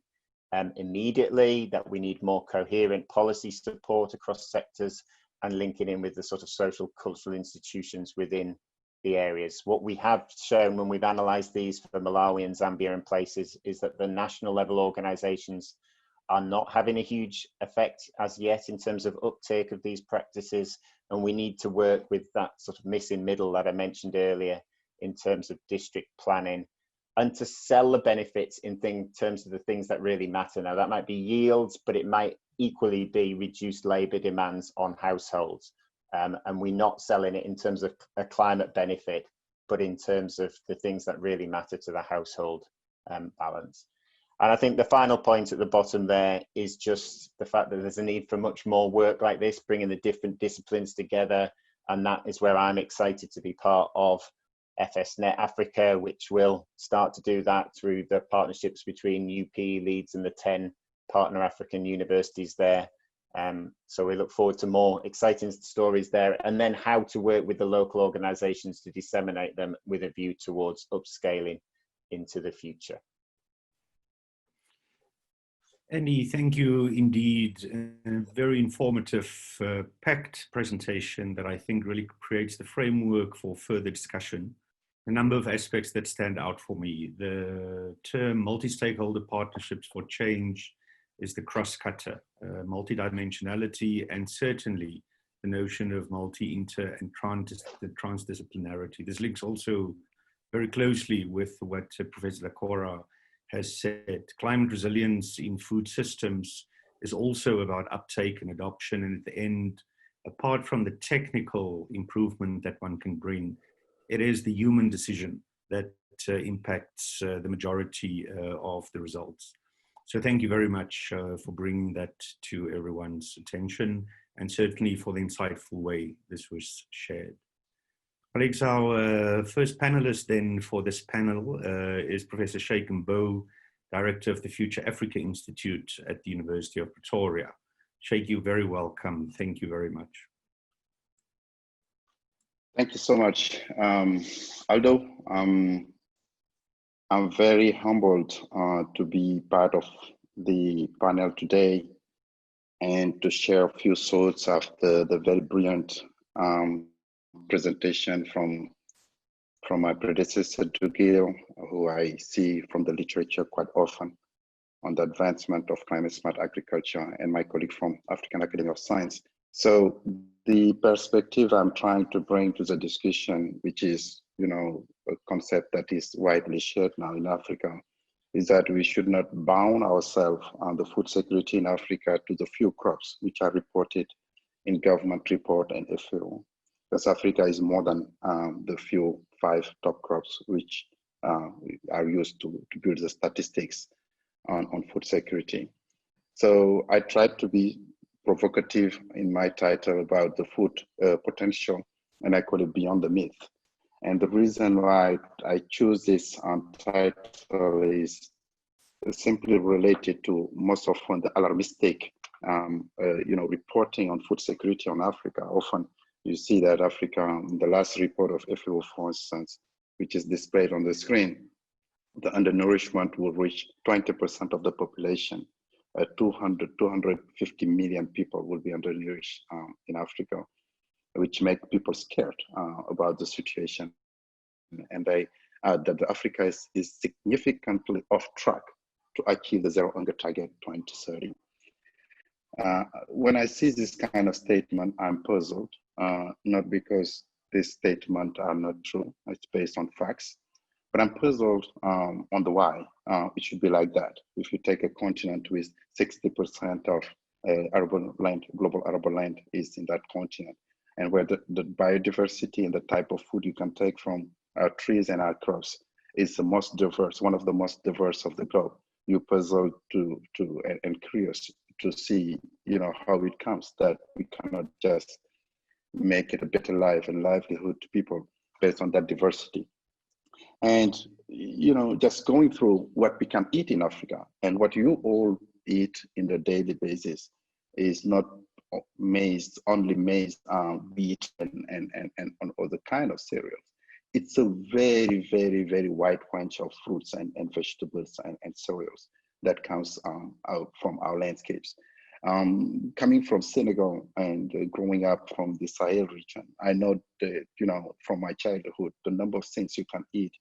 immediately, that we need more coherent policy support across sectors, and linking in with the sort of social cultural institutions within the areas. What we have shown when we've analysed these for Malawi and Zambia and places is that the national level organisations are not having a huge effect as yet in terms of uptake of these practices, and we need to work with that sort of missing middle that I mentioned earlier in terms of district planning, and to sell the benefits in terms of the things that really matter. Now that might be yields, but it might equally be reduced labour demands on households, and we're not selling it in terms of a climate benefit, but in terms of the things that really matter to the household balance. And I think the final point at the bottom there is just the fact that there's a need for much more work like this, bringing the different disciplines together. And that is where I'm excited to be part of FSNet Africa, which will start to do that through the partnerships between UP, Leeds, and the 10 partner African universities there. So we look forward to more exciting stories there, and then how to work with the local organizations to disseminate them with a view towards upscaling into the future. Andy, thank you indeed. A very informative, packed presentation that I think really creates the framework for further discussion. A number of aspects that stand out for me. The term multi-stakeholder partnerships for change is the cross-cutter, multidimensionality, and certainly the notion of multi-inter and transdisciplinarity. This links also very closely with what Professor Lacora has said. Climate resilience in food systems is also about uptake and adoption, and at the end, apart from the technical improvement that one can bring, it is the human decision that impacts the majority of the results. So thank you very much for bringing that to everyone's attention, and certainly for the insightful way this was shared. Colleagues, our first panelist then for this panel is Professor Sheikh Mbo, Director of the Future Africa Institute at the University of Pretoria. Sheikh, you're very welcome. Thank you very much. Thank you so much, Aldo. I'm very humbled to be part of the panel today and to share a few thoughts after the very brilliant presentation from from my predecessor, Dugil, who I see from the literature quite often on the advancement of climate smart agriculture, and my colleague from African Academy of Science. So the perspective I'm trying to bring to the discussion, which is, a concept that is widely shared now in Africa, is that we should not bound ourselves on the food security in Africa to the few crops which are reported in government report and FAO. Because Africa is more than the few 5 top crops which are used to build the statistics on food security. So I tried to be provocative in my title about the food potential, and I call it Beyond the Myth. And the reason why I choose this title is simply related to most often the alarmistic, reporting on food security on Africa. Often you see that Africa, in the last report of FAO, for instance, which is displayed on the screen, the undernourishment will reach 20% of the population. 250 million people will be undernourished in Africa, which make people scared about the situation. And they add that Africa is significantly off track to achieve the zero hunger target 2030. When I see this kind of statement, I'm puzzled, not because these statements are not true, it's based on facts, but I'm puzzled on the why it should be like that. If you take a continent with 60% of arable land, global arable land is in that continent, and where the biodiversity and the type of food you can take from our trees and our crops is the most diverse, one of the most diverse of the globe. You're puzzled and curious to see, how it comes that we cannot just make it a better life and livelihood to people based on that diversity. And, just going through what we can eat in Africa and what you all eat in the daily basis is not maize, only maize, wheat, and other kind of cereals. It's a very, very, very wide range of fruits and vegetables and cereals that comes out from our landscapes. Coming from Senegal and growing up from the Sahel region, I know that, from my childhood, the number of things you can eat,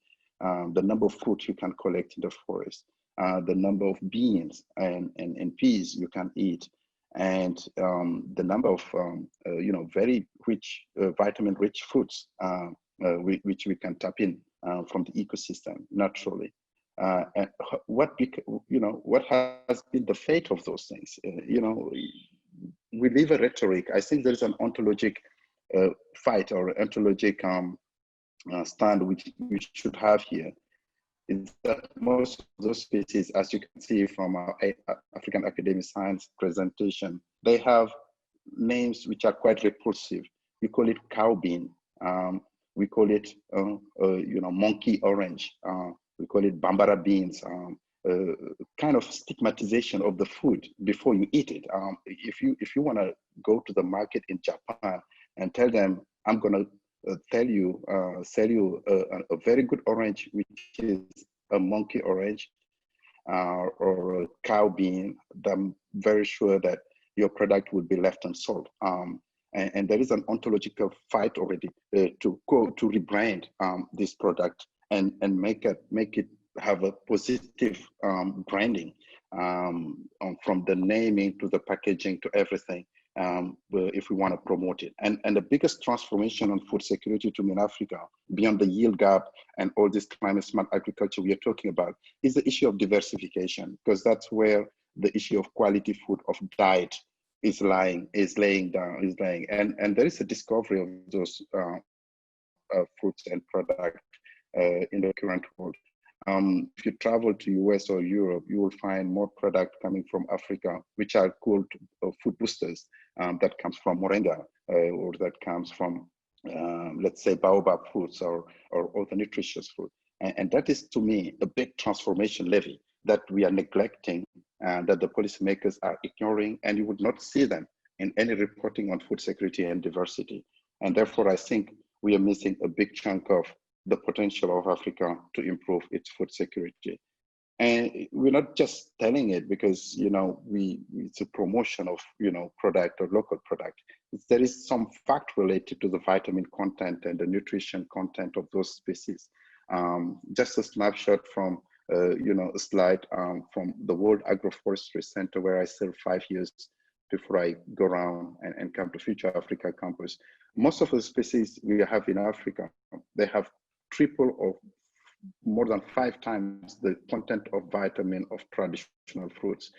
the number of fruit you can collect in the forest, the number of beans and peas you can eat, and the number of, very rich, vitamin-rich fruits which we can tap in from the ecosystem naturally. And what has been the fate of those things? We live a rhetoric. I think there is an ontologic fight or ontologic stand which we should have here. Is that most of those species, as you can see from our African Academy of Science presentation, they have names which are quite repulsive. We call it cow bean. We call it, monkey orange. We call it bambara beans. Kind of stigmatization of the food before you eat it. If you want to go to the market in Japan and tell them, I'm going to sell you a very good orange, which is a monkey orange or a cow bean, I'm very sure that your product will be left unsold. And there is an ontological fight already to rebrand this product and make it have a positive branding from the naming to the packaging to everything. If we want to promote it. And the biggest transformation on food security to me in Africa, beyond the yield gap and all this climate smart agriculture we are talking about, is the issue of diversification, because that's where the issue of quality food, of diet is laying. And there is a discovery of those fruits and products in the current world. If you travel to US or Europe, you will find more product coming from Africa, which are called food boosters, that comes from moringa, or that comes from, let's say, baobab fruits or other nutritious fruit. And that is, to me, a big transformation levy that we are neglecting and that the policymakers are ignoring, and you would not see them in any reporting on food security and diversity. And therefore, I think we are missing a big chunk of the potential of Africa to improve its food security. And we're not just telling it because, it's a promotion of, product or local product. there is some fact related to the vitamin content and the nutrition content of those species. Just a snapshot from a slide from the World Agroforestry Center, where I served 5 years before I go around and come to Future Africa campus. Most of the species we have in Africa, they have triple or more than 5 times the content of vitamin of traditional fruits.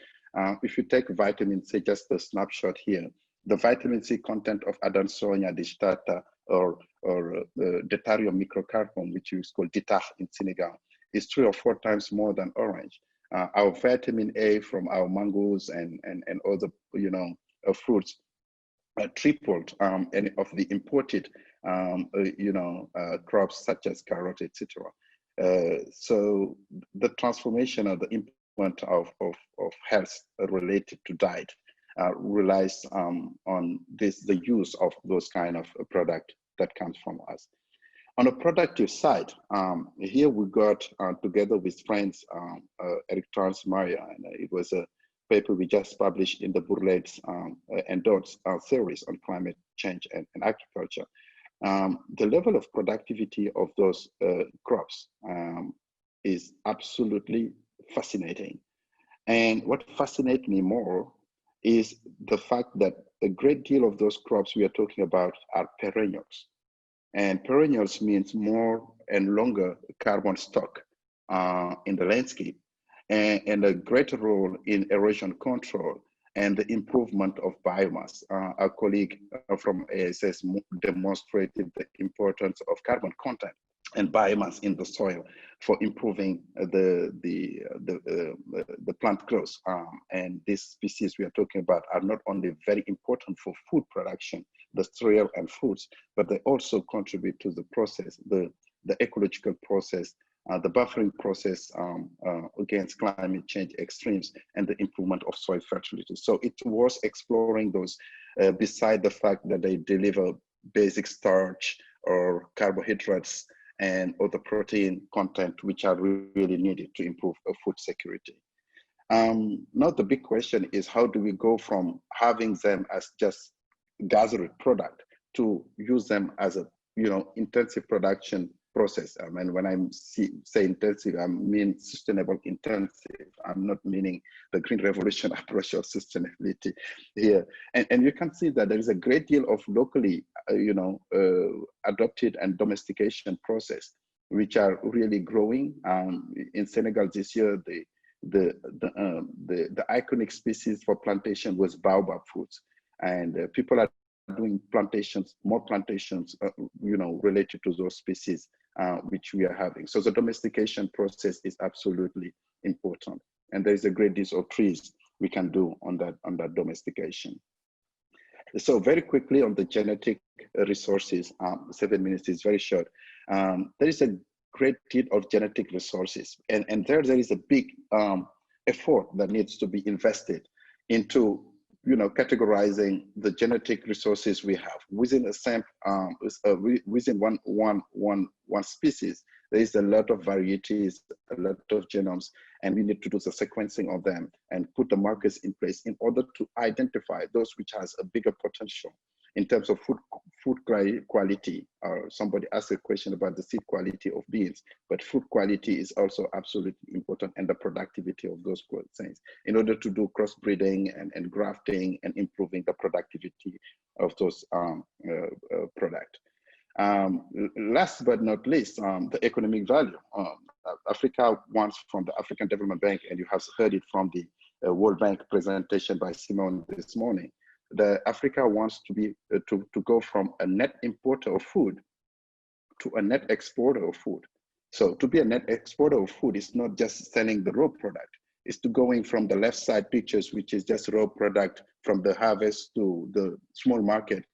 If you take vitamin C, just a snapshot here, the vitamin C content of Adansonia digitata or Deuterium microcarbon, which is called Ditah in Senegal, is 3 or 4 times more than orange. Our vitamin A from our mangoes and other fruits tripled any of the imported crops such as carrot, etc. So the transformation of the improvement of health related to diet relies on the use of those kind of product that comes from us. On a productive side, here we got together with friends, Eric Transmayer, and it was a paper we just published in the Bourlade's and Dodds series on climate change and agriculture. The level of productivity of those crops is absolutely fascinating. And what fascinates me more is the fact that a great deal of those crops we are talking about are perennials. And perennials means more and longer carbon stock in the landscape, and a greater role in erosion control and the improvement of biomass. Our colleague from ASS demonstrated the importance of carbon content and biomass in the soil for improving the plant growth. And these species we are talking about are not only very important for food production, the cereal and fruits, but they also contribute to the process, the ecological process, the buffering process against climate change extremes, and the improvement of soil fertility. So it was exploring those beside the fact that they deliver basic starch or carbohydrates and other protein content, which are really needed to improve food security. Now the big question is, how do we go from having them as just gathered product to use them as a intensive production process? I mean, when I say intensive, I mean sustainable intensive. I'm not meaning the green revolution approach of sustainability here. And you can see that there is a great deal of locally, adopted and domestication process, which are really growing. In Senegal this year, the iconic species for plantation was baobab fruits, and people are doing plantations, more plantations, related to those species, which we are having. So the domestication process is absolutely important, and there is a great deal of trees we can do on that domestication. So very quickly on the genetic resources, 7 minutes is very short. There is a great deal of genetic resources, and there is a big effort that needs to be invested into categorizing the genetic resources we have within a same within one species. There is a lot of varieties, a lot of genomes, and we need to do the sequencing of them and put the markers in place in order to identify those which has a bigger potential in terms of food quality. Somebody asked a question about the seed quality of beans, but food quality is also absolutely important, and the productivity of those things in order to do crossbreeding and grafting and improving the productivity of those products. Last but not least, the economic value. Africa wants, from the African Development Bank, and you have heard it from the World Bank presentation by Simone this morning, Africa wants to be to go from a net importer of food to a net exporter of food. So to be a net exporter of food is not just selling the raw product, it's to going from the left side pictures, which is just raw product from the harvest to the small market,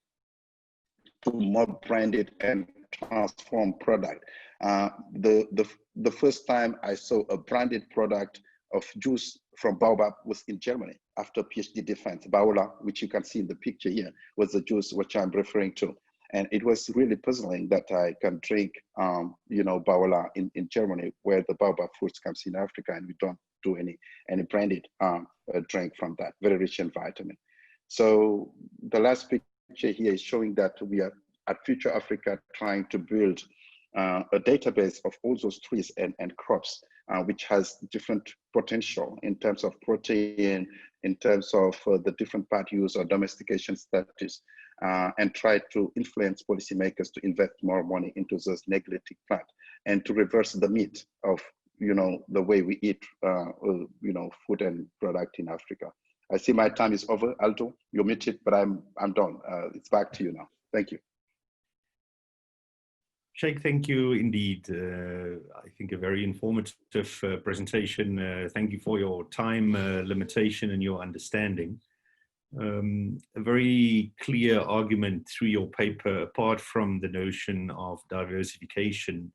to more branded and transformed product. The first time I saw a branded product of juice from baobab was in Germany after PhD defense. Baola, which you can see in the picture here, was the juice which I'm referring to. And it was really puzzling that I can drink, Baola in Germany, where the baobab fruits comes in Africa, and we don't do any branded drink from that, very rich in vitamin. So the last picture here is showing that we are at Future Africa trying to build a database of all those trees and crops, which has different potential in terms of protein, in terms of the different part use or domestication status, and try to influence policymakers to invest more money into those neglected plants and to reverse the myth of, you know, the way we eat, you know, food and product in Africa. I see my time is over. Aldo, you're muted, but I'm done. It's back to you now. Thank you. Sheikh, thank you indeed. I think a very informative presentation. Thank you for your time limitation and your understanding. A very clear argument through your paper, apart from the notion of diversification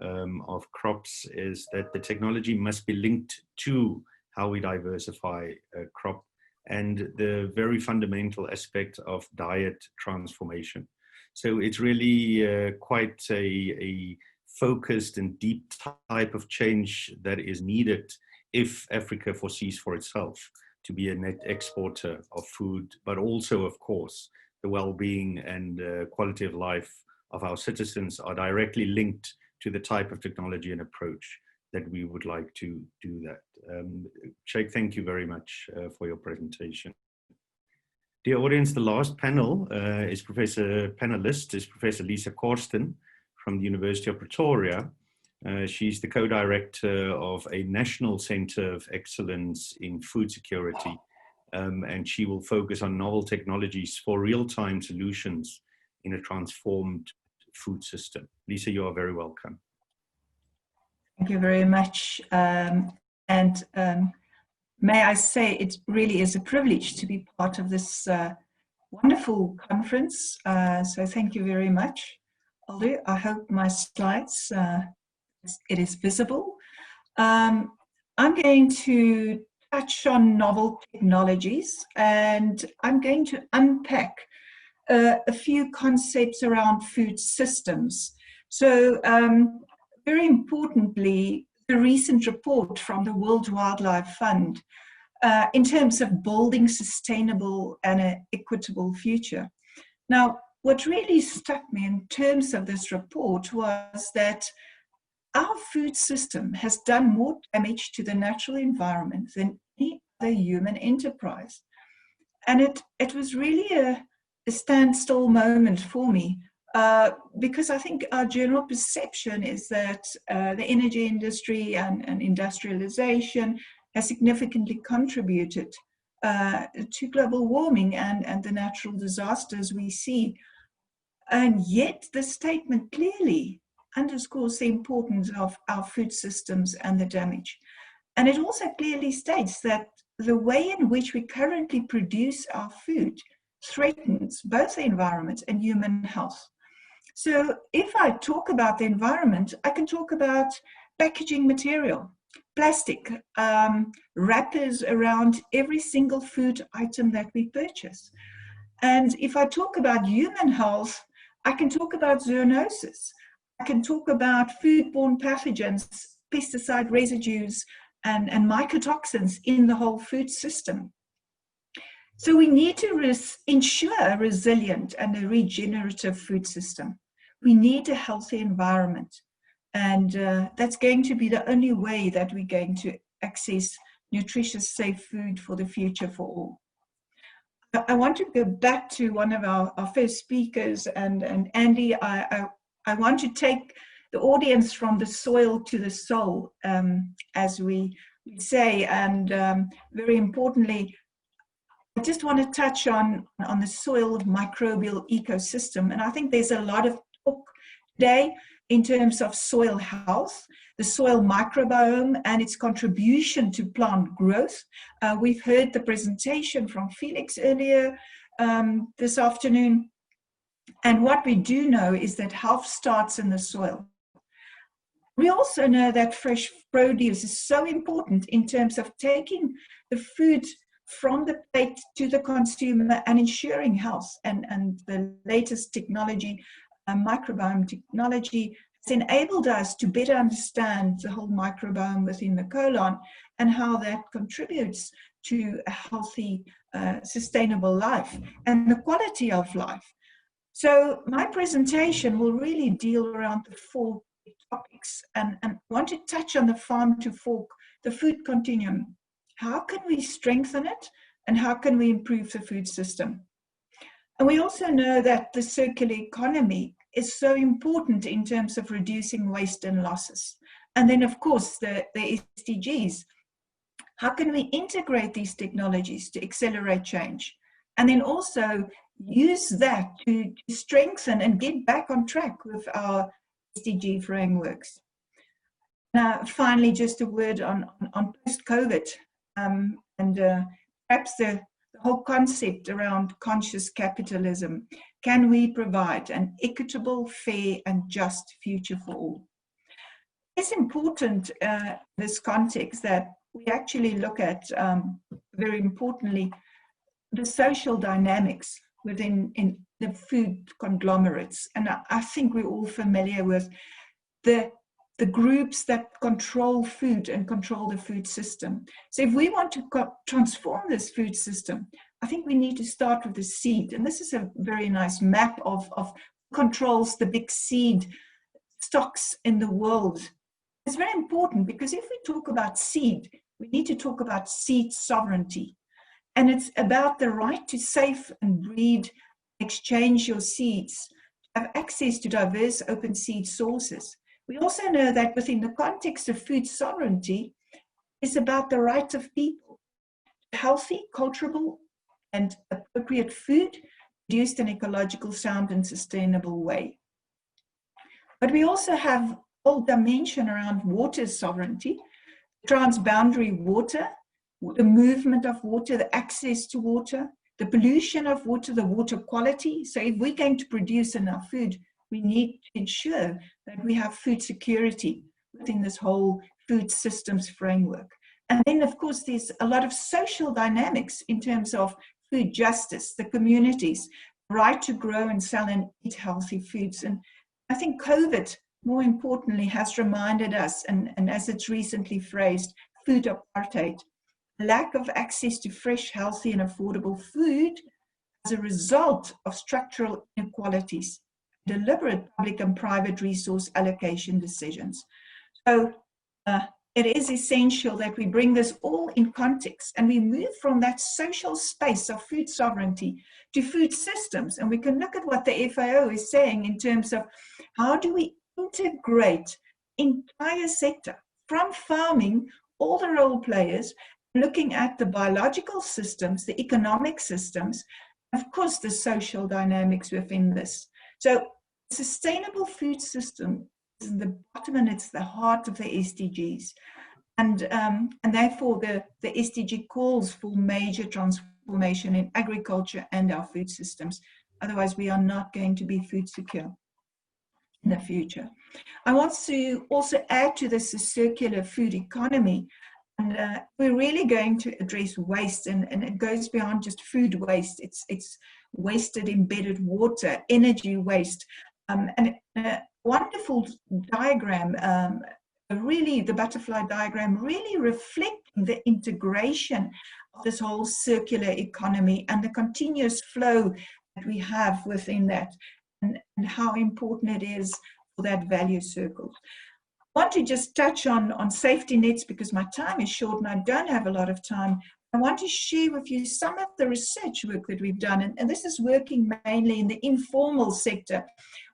of crops, is that the technology must be linked to how we diversify crop and the very fundamental aspect of diet transformation. So it's really quite a focused and deep type of change that is needed if Africa foresees for itself to be a net exporter of food, but also, of course, the well-being and quality of life of our citizens are directly linked to the type of technology and approach that we would like to do that. Sheikh, thank you very much for your presentation. Dear audience, the last panelist is Professor Lisa Korsten from the University of Pretoria. She's the co-director of a National Center of Excellence in Food Security, and she will focus on novel technologies for real-time solutions in a transformed food system. Lisa, you are very welcome. Thank you very much. May I say it really is a privilege to be part of this wonderful conference. So thank you very much. Aldo, I hope my slides, it is visible. I'm going to touch on novel technologies, and I'm going to unpack a few concepts around food systems. So very importantly, the recent report from the World Wildlife Fund in terms of building sustainable and an equitable future. Now, what really struck me in terms of this report was that our food system has done more damage to the natural environment than any other human enterprise. And it was really a standstill moment for me, because I think our general perception is that the energy industry and industrialization has significantly contributed to global warming and the natural disasters we see. And yet the statement clearly underscores the importance of our food systems and the damage. And it also clearly states that the way in which we currently produce our food threatens both the environment and human health. So if I talk about the environment, I can talk about packaging material, plastic, wrappers around every single food item that we purchase. And if I talk about human health, I can talk about zoonosis. I can talk about foodborne pathogens, pesticide residues, and mycotoxins in the whole food system. So we need to ensure a resilient and a regenerative food system. We need a healthy environment. And that's going to be the only way that we're going to access nutritious, safe food for the future for all. I want to go back to one of our first speakers, and Andy, I want to take the audience from the soil to the soul, as we say, and very importantly, I just want to touch on the soil microbial ecosystem. And I think there's a lot of talk today in terms of soil health, the soil microbiome and its contribution to plant growth. We've heard the presentation from Felix earlier this afternoon. And what we do know is that health starts in the soil. We also know that fresh produce is so important in terms of taking the food from the plate to the consumer and ensuring health. And the latest technology, microbiome technology, has enabled us to better understand the whole microbiome within the colon and how that contributes to a healthy, sustainable life and the quality of life. So my presentation will really deal around the 4 topics, and want to touch on the farm to fork, the food continuum. How can we strengthen it, and how can we improve the food system? And we also know that the circular economy is so important in terms of reducing waste and losses. And then, of course, the SDGs. How can we integrate these technologies to accelerate change? And then also use that to strengthen and get back on track with our SDG frameworks. Now, finally, just a word on post-COVID, and perhaps the whole concept around conscious capitalism. Can we provide an equitable, fair, and just future for all? It's important in this context that we actually look at, very importantly, the social dynamics within the food conglomerates. And I think we're all familiar with the groups that control food and control the food system. So if we want to transform this food system, I think we need to start with the seed. And this is a very nice map of controls the big seed stocks in the world. It's very important because if we talk about seed, we need to talk about seed sovereignty. And it's about the right to safe and breed, exchange your seeds, have access to diverse open seed sources. We also know that within the context of food sovereignty, it's about the rights of people, healthy, culturable, and appropriate food produced in an ecological, sound, and sustainable way. But we also have a whole dimension around water sovereignty, transboundary water, the movement of water, the access to water, the pollution of water, the water quality. So if we're going to produce enough food, we need to ensure that we have food security within this whole food systems framework. And then, of course, there's a lot of social dynamics in terms of food justice, the communities, right to grow and sell and eat healthy foods. And I think COVID, more importantly, has reminded us, and as it's recently phrased, food apartheid, lack of access to fresh, healthy, and affordable food as a result of structural inequalities, deliberate public and private resource allocation decisions. So it is essential that we bring this all in context and we move from that social space of food sovereignty to food systems. And we can look at what the FAO is saying in terms of how do we integrate entire sector from farming, all the role players, looking at the biological systems, the economic systems, of course, the social dynamics within this. So sustainable food system is the bottom and it's the heart of the SDGs. And therefore, the SDG calls for major transformation in agriculture and our food systems. Otherwise, we are not going to be food secure in the future. I want to also add to this a circular food economy. And we're really going to address waste, and it goes beyond just food waste. It's wasted embedded water, energy waste, and a wonderful diagram, really the butterfly diagram, really reflecting the integration of this whole circular economy and the continuous flow that we have within that, and how important it is for that value circle. I want to just touch on safety nets because my time is short and I don't have a lot of time. I want to share with you some of the research work that we've done, and this is working mainly in the informal sector,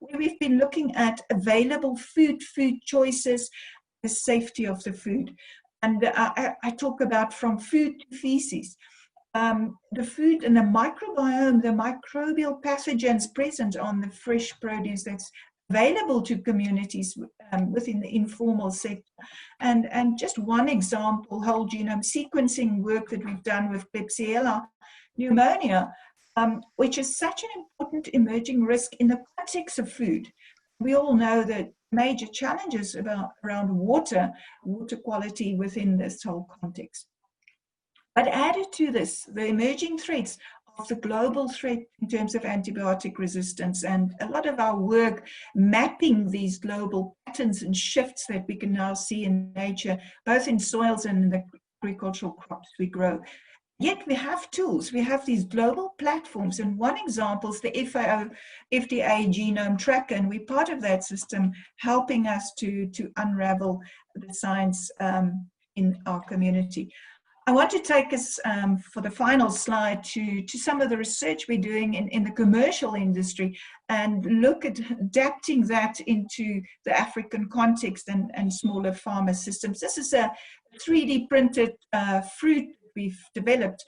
where we've been looking at available food choices, the safety of the food. And I talk about from food to feces. The food and the microbiome, the microbial pathogens present on the fresh produce that's available to communities within the informal sector. And just one example, whole genome sequencing work that we've done with Klebsiella pneumonia, which is such an important emerging risk in the context of food. We all know that major challenges around water quality within this whole context. But added to this, the emerging threats of the global threat in terms of antibiotic resistance, and a lot of our work mapping these global patterns and shifts that we can now see in nature, both in soils and in the agricultural crops we grow. Yet we have tools, we have these global platforms, and one example is the FAO, FDA Genome Tracker, and we're part of that system, helping us to unravel the science in our community. I want to take us for the final slide to some of the research we're doing in the commercial industry and look at adapting that into the African context and smaller farmer systems. This is a 3D printed fruit we've developed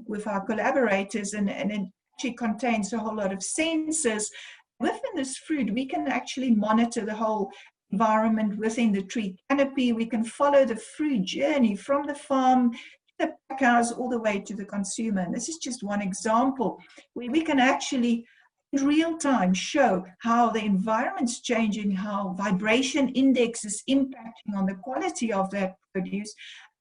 with our collaborators, and it actually contains a whole lot of sensors. Within this fruit, we can actually monitor the whole environment within the tree canopy. We can follow the fruit journey from the farm to the pack house all the way to the consumer. And this is just one example where we can actually in real time show how the environment's changing, how vibration index is impacting on the quality of that produce,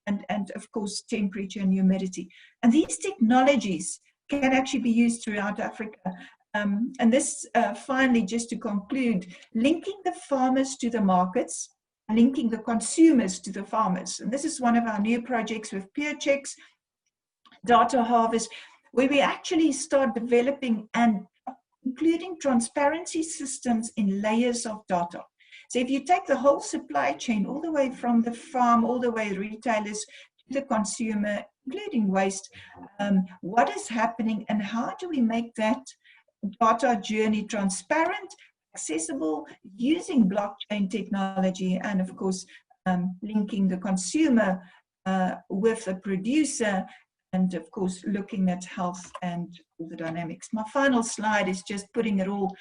and of course temperature and humidity. And these technologies can actually be used throughout Africa. And this finally, just to conclude, linking the farmers to the markets, linking the consumers to the farmers. And this is one of our new projects with peer checks, data harvest, where we actually start developing and including transparency systems in layers of data. So if you take the whole supply chain, all the way from the farm, all the way to retailers, to the consumer, including waste, what is happening and how do we make that data journey transparent, accessible, using blockchain technology, and of course, linking the consumer with the producer, and of course, looking at health and all the dynamics. My final slide is just putting it all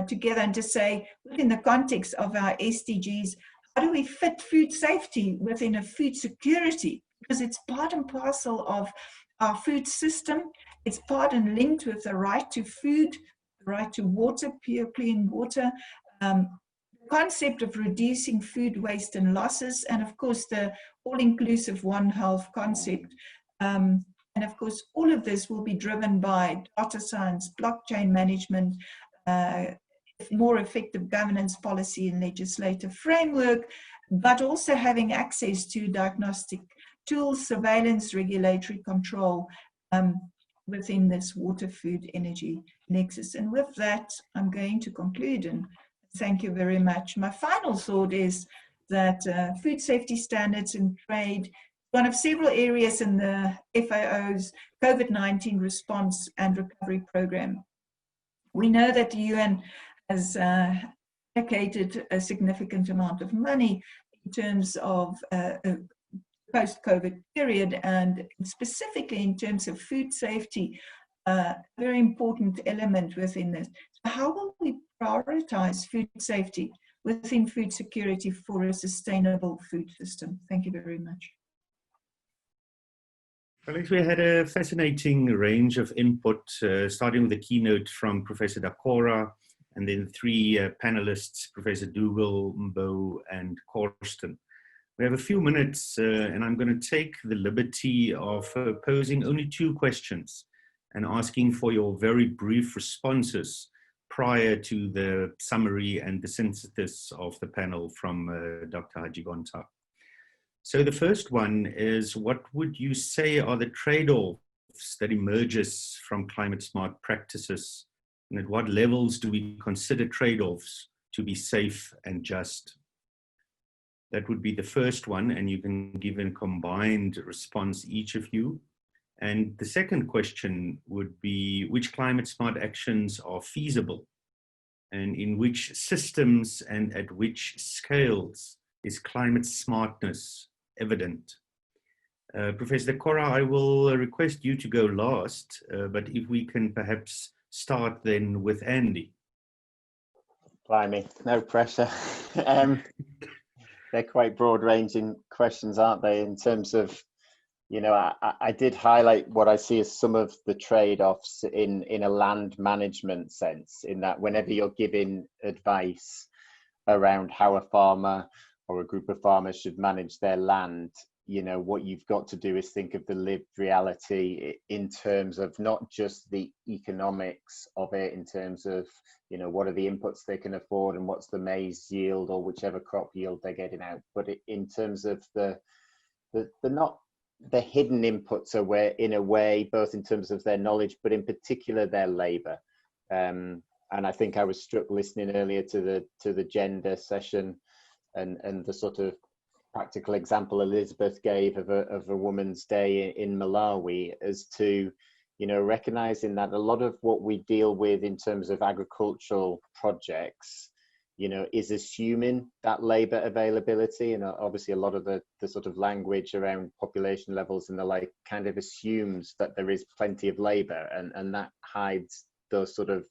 together and to say, within the context of our SDGs, how do we fit food safety within a food security? Because it's part and parcel of our food system. It's part and linked with the right to food, the right to water, pure, clean water, the concept of reducing food waste and losses, and of course, the all-inclusive One Health concept. And of course, all of this will be driven by data science, blockchain management, more effective governance policy and legislative framework, but also having access to diagnostic tools, surveillance, regulatory control within this water, food, energy nexus. And with that, I'm going to conclude and thank you very much. My final thought is that food safety standards in trade, one of several areas in the FAO's COVID-19 response and recovery program. We know that the UN has allocated a significant amount of money in terms of a post-COVID period, and specifically in terms of food safety, a very important element within this. So how will we prioritize food safety within food security for a sustainable food system? Thank you very much. Alex, we had a fascinating range of input, starting with a keynote from Professor Dakora, and then three panelists, Professor Dougal, Mbo, and Korsten. We have a few minutes, and I'm going to take the liberty of posing only 2 questions and asking for your very brief responses prior to the summary and the synthesis of the panel from Dr. Hajigonta. So the first one is, what would you say are the trade-offs that emerges from climate smart practices? And at what levels do we consider trade-offs to be safe and just? That would be the first one, and you can give a combined response, each of you. And the second question would be, which climate smart actions are feasible? And in which systems and at which scales is climate smartness evident? Professor Dakora, I will request you to go last, but if we can perhaps start then with Andy. Blimey, no pressure. They're quite broad-ranging questions, aren't they, in terms of, you know, I did highlight what I see as some of the trade-offs in a land management sense, in that whenever you're giving advice around how a farmer or a group of farmers should manage their land, you know, what you've got to do is think of the lived reality in terms of not just the economics of it, in terms of, you know, what are the inputs they can afford and what's the maize yield or whichever crop yield they're getting out, but in terms of the not the hidden inputs are where, in a way, both in terms of their knowledge, but in particular their labour. And I think I was struck listening earlier to the gender session and the sort of practical example Elizabeth gave of a Woman's Day in Malawi, as to, you know, recognizing that a lot of what we deal with in terms of agricultural projects, you know, is assuming that labor availability. And obviously a lot of the sort of language around population levels and the like kind of assumes that there is plenty of labor, and that hides those sort of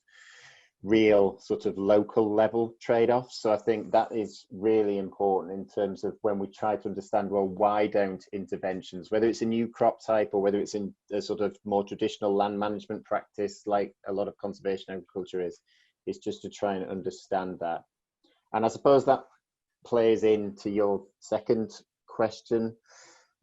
real sort of local level trade-offs. So I think that is really important in terms of when we try to understand, well, why don't interventions, whether it's a new crop type or whether it's in a sort of more traditional land management practice like a lot of conservation agriculture is just to try and understand that. And I suppose that plays into your second question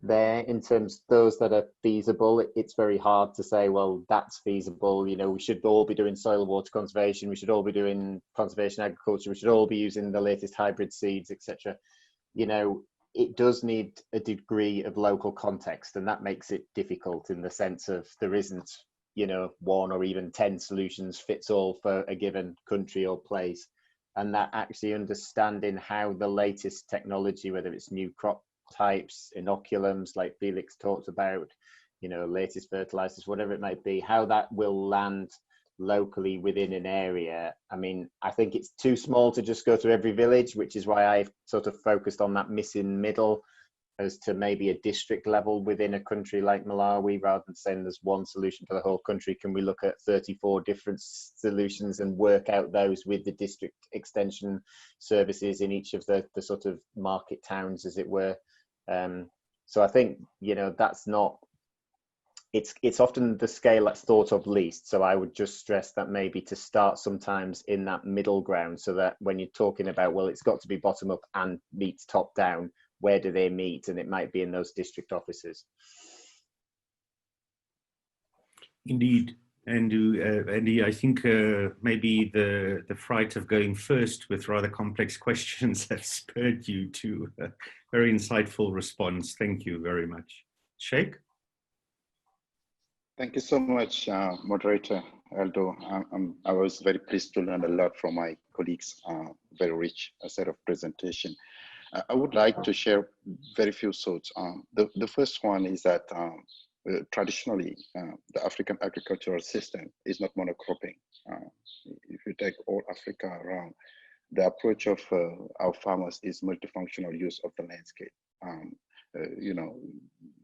there, in terms of those that are feasible. It's very hard to say, well, that's feasible, you know, we should all be doing soil and water conservation, we should all be doing conservation agriculture, we should all be using the latest hybrid seeds, etc. You know, it does need a degree of local context, and that makes it difficult in the sense of there isn't, you know, 1 or even 10 solutions fits all for a given country or place. And that actually understanding how the latest technology, whether it's new crop types, inoculums like Felix talked about, you know, latest fertilizers, whatever it might be, how that will land locally within an area. I mean, I think it's too small to just go to every village, which is why I've sort of focused on that missing middle as to maybe a district level within a country like Malawi, rather than saying there's one solution for the whole country. Can we look at 34 different solutions and work out those with the district extension services in each of the sort of market towns, as it were? So I think, you know, that's not, it's often the scale that's thought of least. So I would just stress that maybe to start sometimes in that middle ground, so that when you're talking about, well, it's got to be bottom up and meets top down, where do they meet? And it might be in those district offices. Indeed. Andy, I think maybe the fright of going first with rather complex questions has spurred you to a very insightful response. Thank you very much. Sheikh? Thank you so much, moderator Aldo. I was very pleased to learn a lot from my colleagues, very rich set of presentation. I would like to share very few thoughts. The first one is that traditionally, the African agricultural system is not monocropping. If you take all Africa around, the approach of our farmers is multifunctional use of the landscape. You know,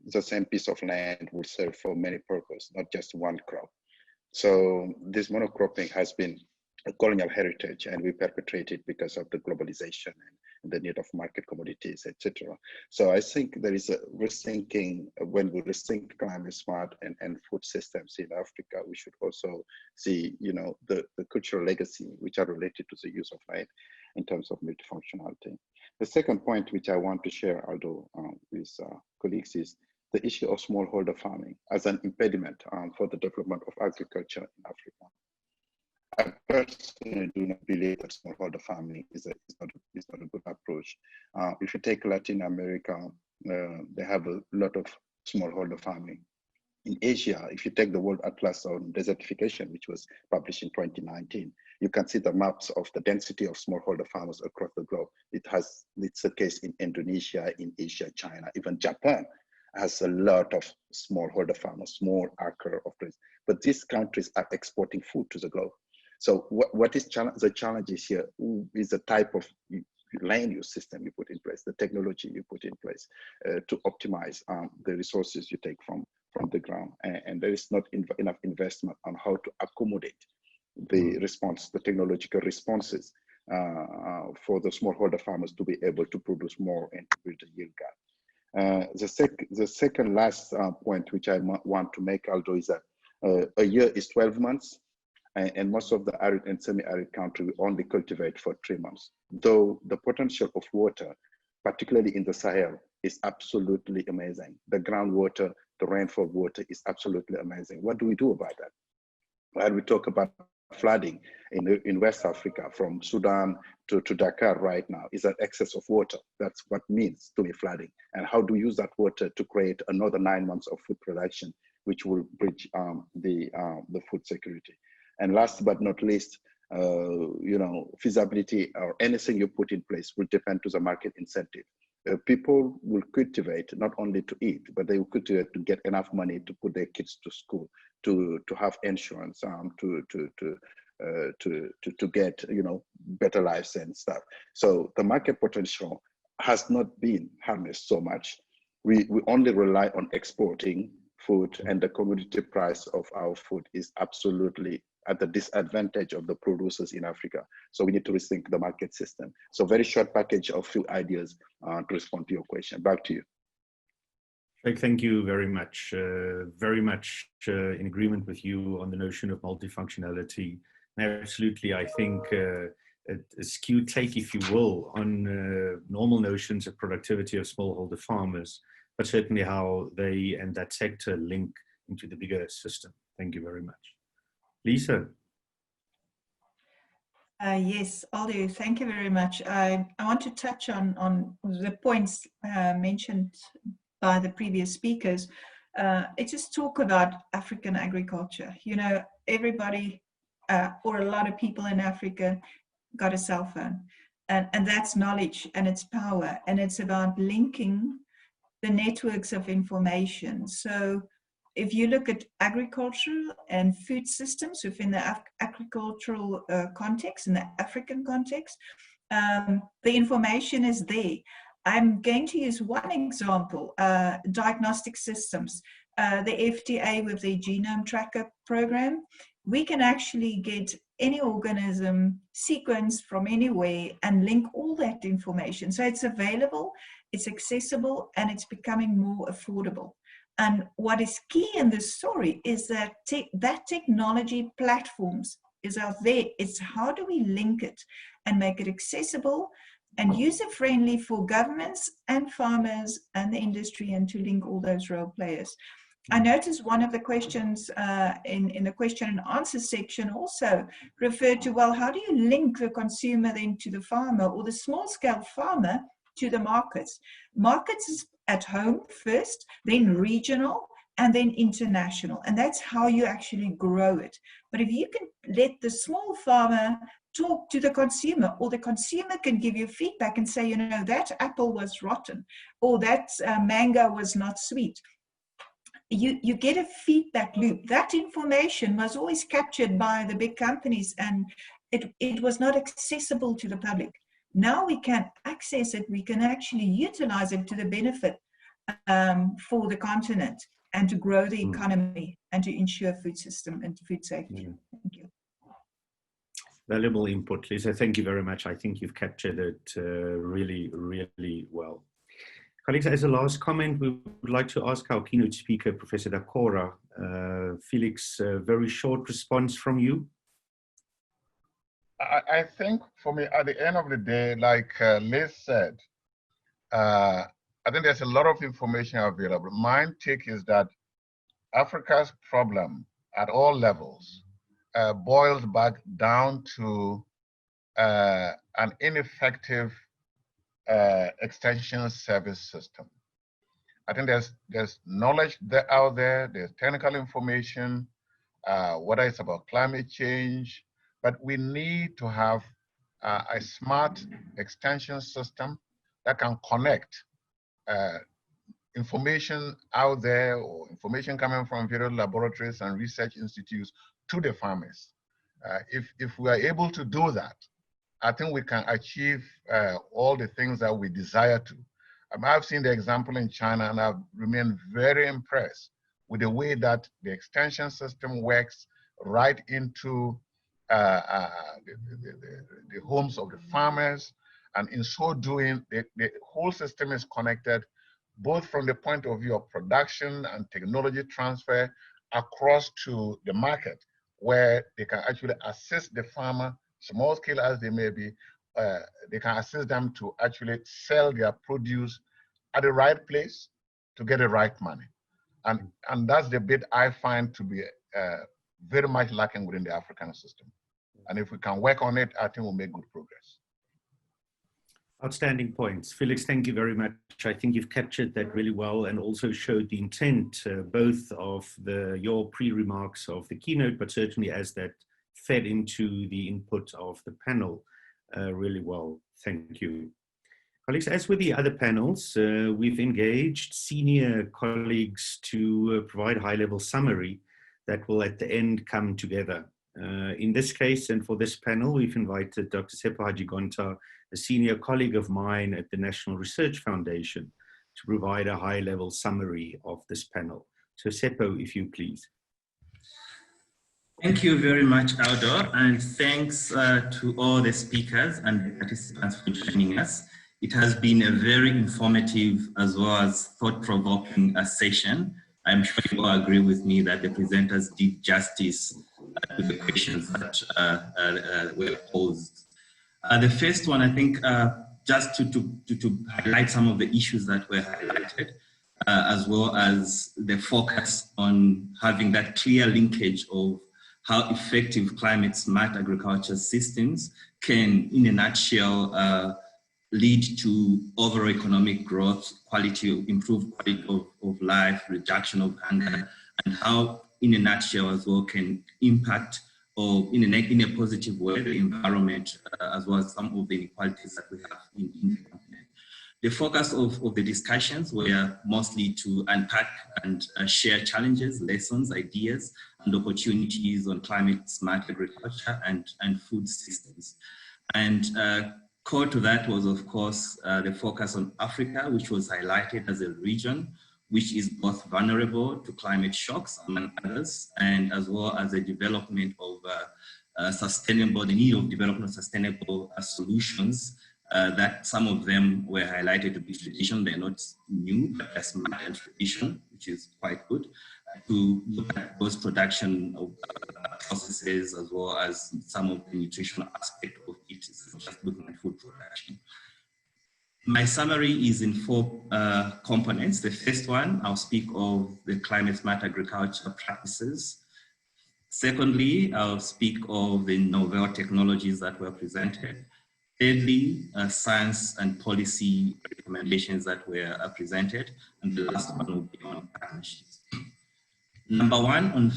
the same piece of land will serve for many purposes, not just one crop. So this monocropping has been a colonial heritage, and we perpetrate it because of the globalization and the need of market commodities, etc. So I think there is a rethinking. When we rethink climate smart and food systems in Africa, we should also see, you know, the cultural legacy which are related to the use of land in terms of multifunctionality. The second point which I want to share, although with colleagues, is the issue of smallholder farming as an impediment for the development of agriculture in Africa. I personally do not believe that smallholder farming is not a good approach. If you take Latin America, they have a lot of smallholder farming. In Asia, if you take the World Atlas on Desertification, which was published in 2019, you can see the maps of the density of smallholder farmers across the globe. It's the case in Indonesia, in Asia, China, even Japan has a lot of smallholder farmers, small acre of place. But these countries are exporting food to the globe. So what is the challenges here is the type of land use system you put in place, the technology you put in place to optimize the resources you take from the ground. And there is not enough investment on how to accommodate the response, the technological responses for the smallholder farmers to be able to produce more and to build a yield gap. The second last point which I want to make, Aldo, is that a year is 12 months. And most of the arid and semi-arid country we only cultivate for 3 months. Though the potential of water, particularly in the Sahel, is absolutely amazing. The groundwater, the rainfall water is absolutely amazing. What do we do about that? While we talk about flooding in West Africa from Sudan to Dakar right now is an excess of water. That's what means to me flooding. And how to use that water to create another 9 months of food production, which will bridge the food security. And last but not least, feasibility or anything you put in place will depend to the market incentive. People will cultivate not only to eat, but they will cultivate to get enough money to put their kids to school, to have insurance, to get better lives and stuff. So the market potential has not been harnessed so much. We only rely on exporting food, and the commodity price of our food is absolutely at the disadvantage of the producers in Africa. So we need to rethink the market system. So very short package of few ideas to respond to your question. Back to you. Thank you very much. Very much in agreement with you on the notion of multifunctionality. And absolutely, I think a skewed take, if you will, on normal notions of productivity of smallholder farmers, but certainly how they and that sector link into the bigger system. Thank you very much. Lisa. Yes, Aldo, thank you very much. I want to touch on the points mentioned by the previous speakers. It's just talk about African agriculture. Everybody or a lot of people in Africa got a cell phone, and that's knowledge and it's power, and it's about linking the networks of information. So if you look at agricultural and food systems within the agricultural context, in the African context, the information is there. I'm going to use one example, diagnostic systems. The FDA with their genome tracker program, we can actually get any organism sequenced from anywhere and link all that information. So it's available, it's accessible, and it's becoming more affordable. And what is key in this story is that that technology platforms is out there. It's how do we link it and make it accessible and user-friendly for governments and farmers and the industry, and to link all those role players. I noticed one of the questions in the question and answer section also referred to, well, how do you link the consumer then to the farmer, or the small-scale farmer to the markets? Markets is at home first, then regional, and then international. And that's how you actually grow it. But if you can let the small farmer talk to the consumer, or the consumer can give you feedback and say, that apple was rotten, or that mango was not sweet. You get a feedback loop. That information was always captured by the big companies, and it was not accessible to the public. Now we can access it, we can actually utilize it to the benefit for the continent, and to grow the economy, and to ensure food system and food safety. Thank you. Valuable input, Lisa. Thank you very much. I think you've captured it really, really well. Colleagues, as a last comment, we would like to ask our keynote speaker, Professor Dakora, Felix, a very short response from you. I think for me, at the end of the day, like Liz said, I think there's a lot of information available. My take is that Africa's problem at all levels boils back down to an ineffective extension service system. I think there's knowledge out there, there's technical information, whether it's about climate change, but we need to have a smart extension system that can connect information out there, or information coming from various laboratories and research institutes to the farmers. If we are able to do that, I think we can achieve all the things that we desire to. I've seen the example in China, and I've remained very impressed with the way that the extension system works right into the homes of the farmers. And in so doing, the whole system is connected, both from the point of view of production and technology transfer across to the market, where they can actually assist the farmer, small scale as they may be, they can assist them to actually sell their produce at the right place to get the right money. And that's the bit I find to be very much lacking within the African system. And if we can work on it, I think we'll make good progress. Outstanding points. Felix, thank you very much. I think you've captured that really well and also showed the intent, both of your pre-remarks of the keynote, but certainly as that fed into the input of the panel really well. Thank you. Colleagues, as with the other panels, we've engaged senior colleagues to provide a high-level summary that will at the end come together. In this case, and for this panel, we've invited Dr. Seppo Hajigonta, a senior colleague of mine at the National Research Foundation, to provide a high-level summary of this panel. So Seppo, if you please. Thank you very much, Aldo, and thanks to all the speakers and participants for joining us. It has been a very informative as well as thought-provoking session. I'm sure you all agree with me that the presenters did justice to the questions that were posed. The first one, I think, just to highlight some of the issues that were highlighted, as well as the focus on having that clear linkage of how effective climate-smart agriculture systems can, in a nutshell, lead to overall economic growth, improved quality of life, reduction of hunger, and how, in a nutshell, as well, can impact or in a positive way the environment, as well as some of the inequalities that we have in the continent. The focus of the discussions were mostly to unpack and share challenges, lessons, ideas, and opportunities on climate-smart agriculture and food systems. And core to that was, of course, the focus on Africa, which was highlighted as a region which is both vulnerable to climate shocks, among others, and as well as the development of the need of development of sustainable solutions that some of them were highlighted to be traditional. They're not new, but they're smart and traditional, which is quite good, to look at those production of processes as well as some of the nutritional aspect of it, just looking at food production. My summary is in 4 components. The first one, I'll speak of the climate-smart agriculture practices. Secondly, I'll speak of the novel technologies that were presented. Thirdly, science and policy recommendations that were presented. And the last one will be on partnerships. Number one, on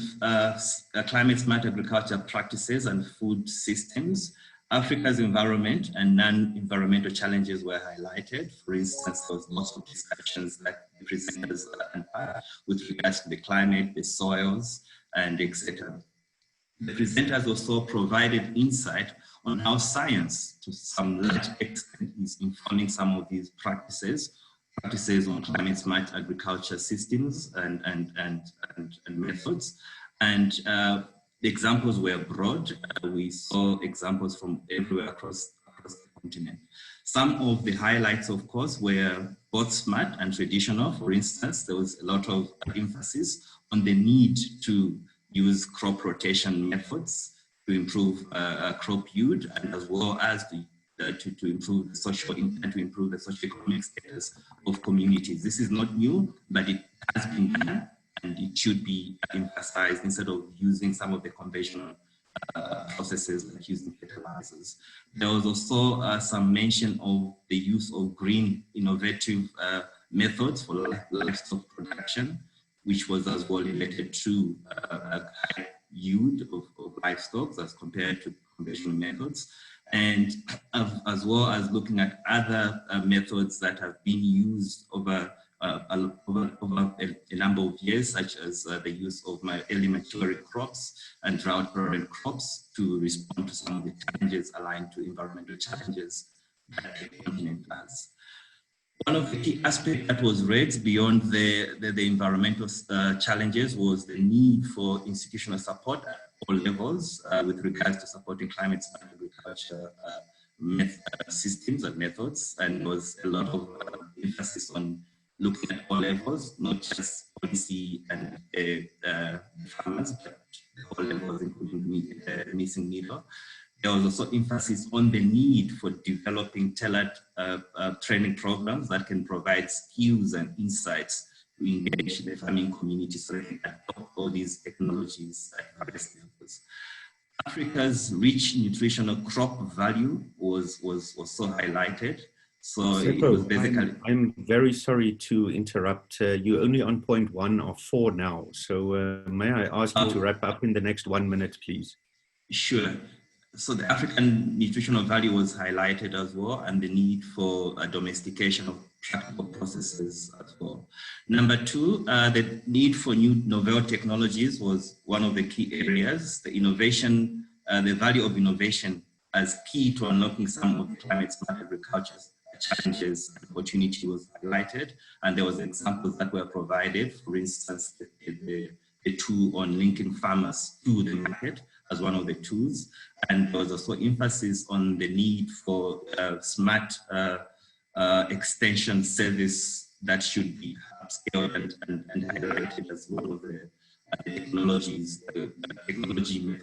climate-smart agriculture practices and food systems. Africa's environment and non-environmental challenges were highlighted. For instance, there was lots of discussions that the presenters unpacked with regards to the climate, the soils, and etc. The presenters also provided insight on how science, to some large extent, is informing some of these practices on climate-smart agriculture systems and methods. And the examples were broad. We saw examples from everywhere across the continent. Some of the highlights, of course, were both smart and traditional. For instance, there was a lot of emphasis on the need to use crop rotation methods to improve crop yield, and as well as to improve the socio-economic status of communities. This is not new, but it has been done, and it should be emphasized instead of using some of the conventional processes like using fertilizers. There was also some mention of the use of green innovative methods for livestock production, which was as well related to a high yield of livestock as compared to conventional methods, and as well as looking at other methods that have been used over a number of years, such as the use of early maturing crops and drought-tolerant crops to respond to some of the challenges aligned to environmental challenges that the continent has. One of the key aspects that was raised beyond the environmental challenges was the need for institutional support at all levels with regards to supporting climate-smart agriculture systems and methods, and there was a lot of emphasis on looking at all levels, not just policy and farmers, but all levels, including the missing middle. There was also emphasis on the need for developing tailored training programs that can provide skills and insights to engage the farming community so they can adopt all these technologies at various levels. Africa's rich nutritional crop value was so highlighted. So it was basically. I'm very sorry to interrupt. You're only on point 1 of 4 now. So may I ask you to wrap up in the next 1 minute, please? Sure. So the African nutritional value was highlighted as well, and the need for a domestication of practical processes as well. Number 2, the need for new novel technologies was one of the key areas. The innovation, the value of innovation as key to unlocking some of the climate smart agriculture challenges and opportunity was highlighted, and there was examples that were provided. For instance, the tool on linking farmers to the market as one of the tools, and there was also emphasis on the need for smart extension service that should be upscaled and highlighted as one of the technologies, technology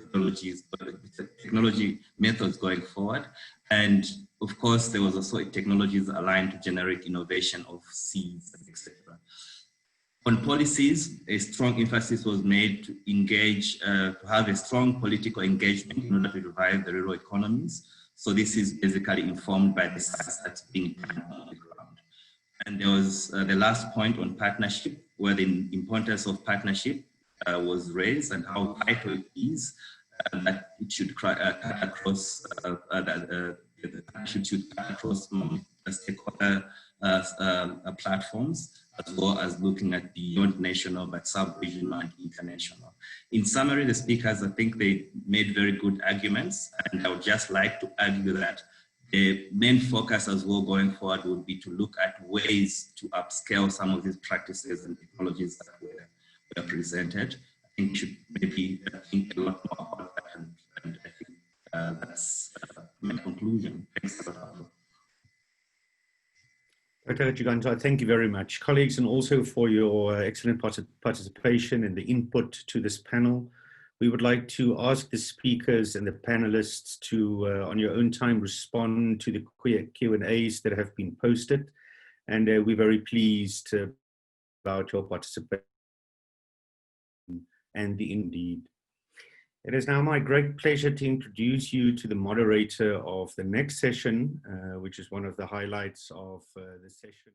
methods going forward. And of course, there was also technologies aligned to generate innovation of seeds, etc. On policies, a strong emphasis was made to engage, to have a strong political engagement in order to revive the rural economies. So this is basically informed by the science that's being done on the ground. And there was the last point on partnership, where the importance of partnership was raised and how vital it is that it should cut across the partnership should cut across stakeholder platforms, as well as looking at beyond national but sub-regional and international. In summary, the speakers, I think they made very good arguments, and I would just like to argue that the main focus as well going forward would be to look at ways to upscale some of these practices and technologies that were presented. I think we should maybe think a lot more about that, and I think that's my conclusion. Thanks a lot. Dr. Giganta, thank you very much. Colleagues, and also for your excellent participation and the input to this panel. We would like to ask the speakers and the panelists to, on your own time, respond to the Q&As that have been posted. And we're very pleased about your participation and the indeed. It is now my great pleasure to introduce you to the moderator of the next session, which is one of the highlights of the session.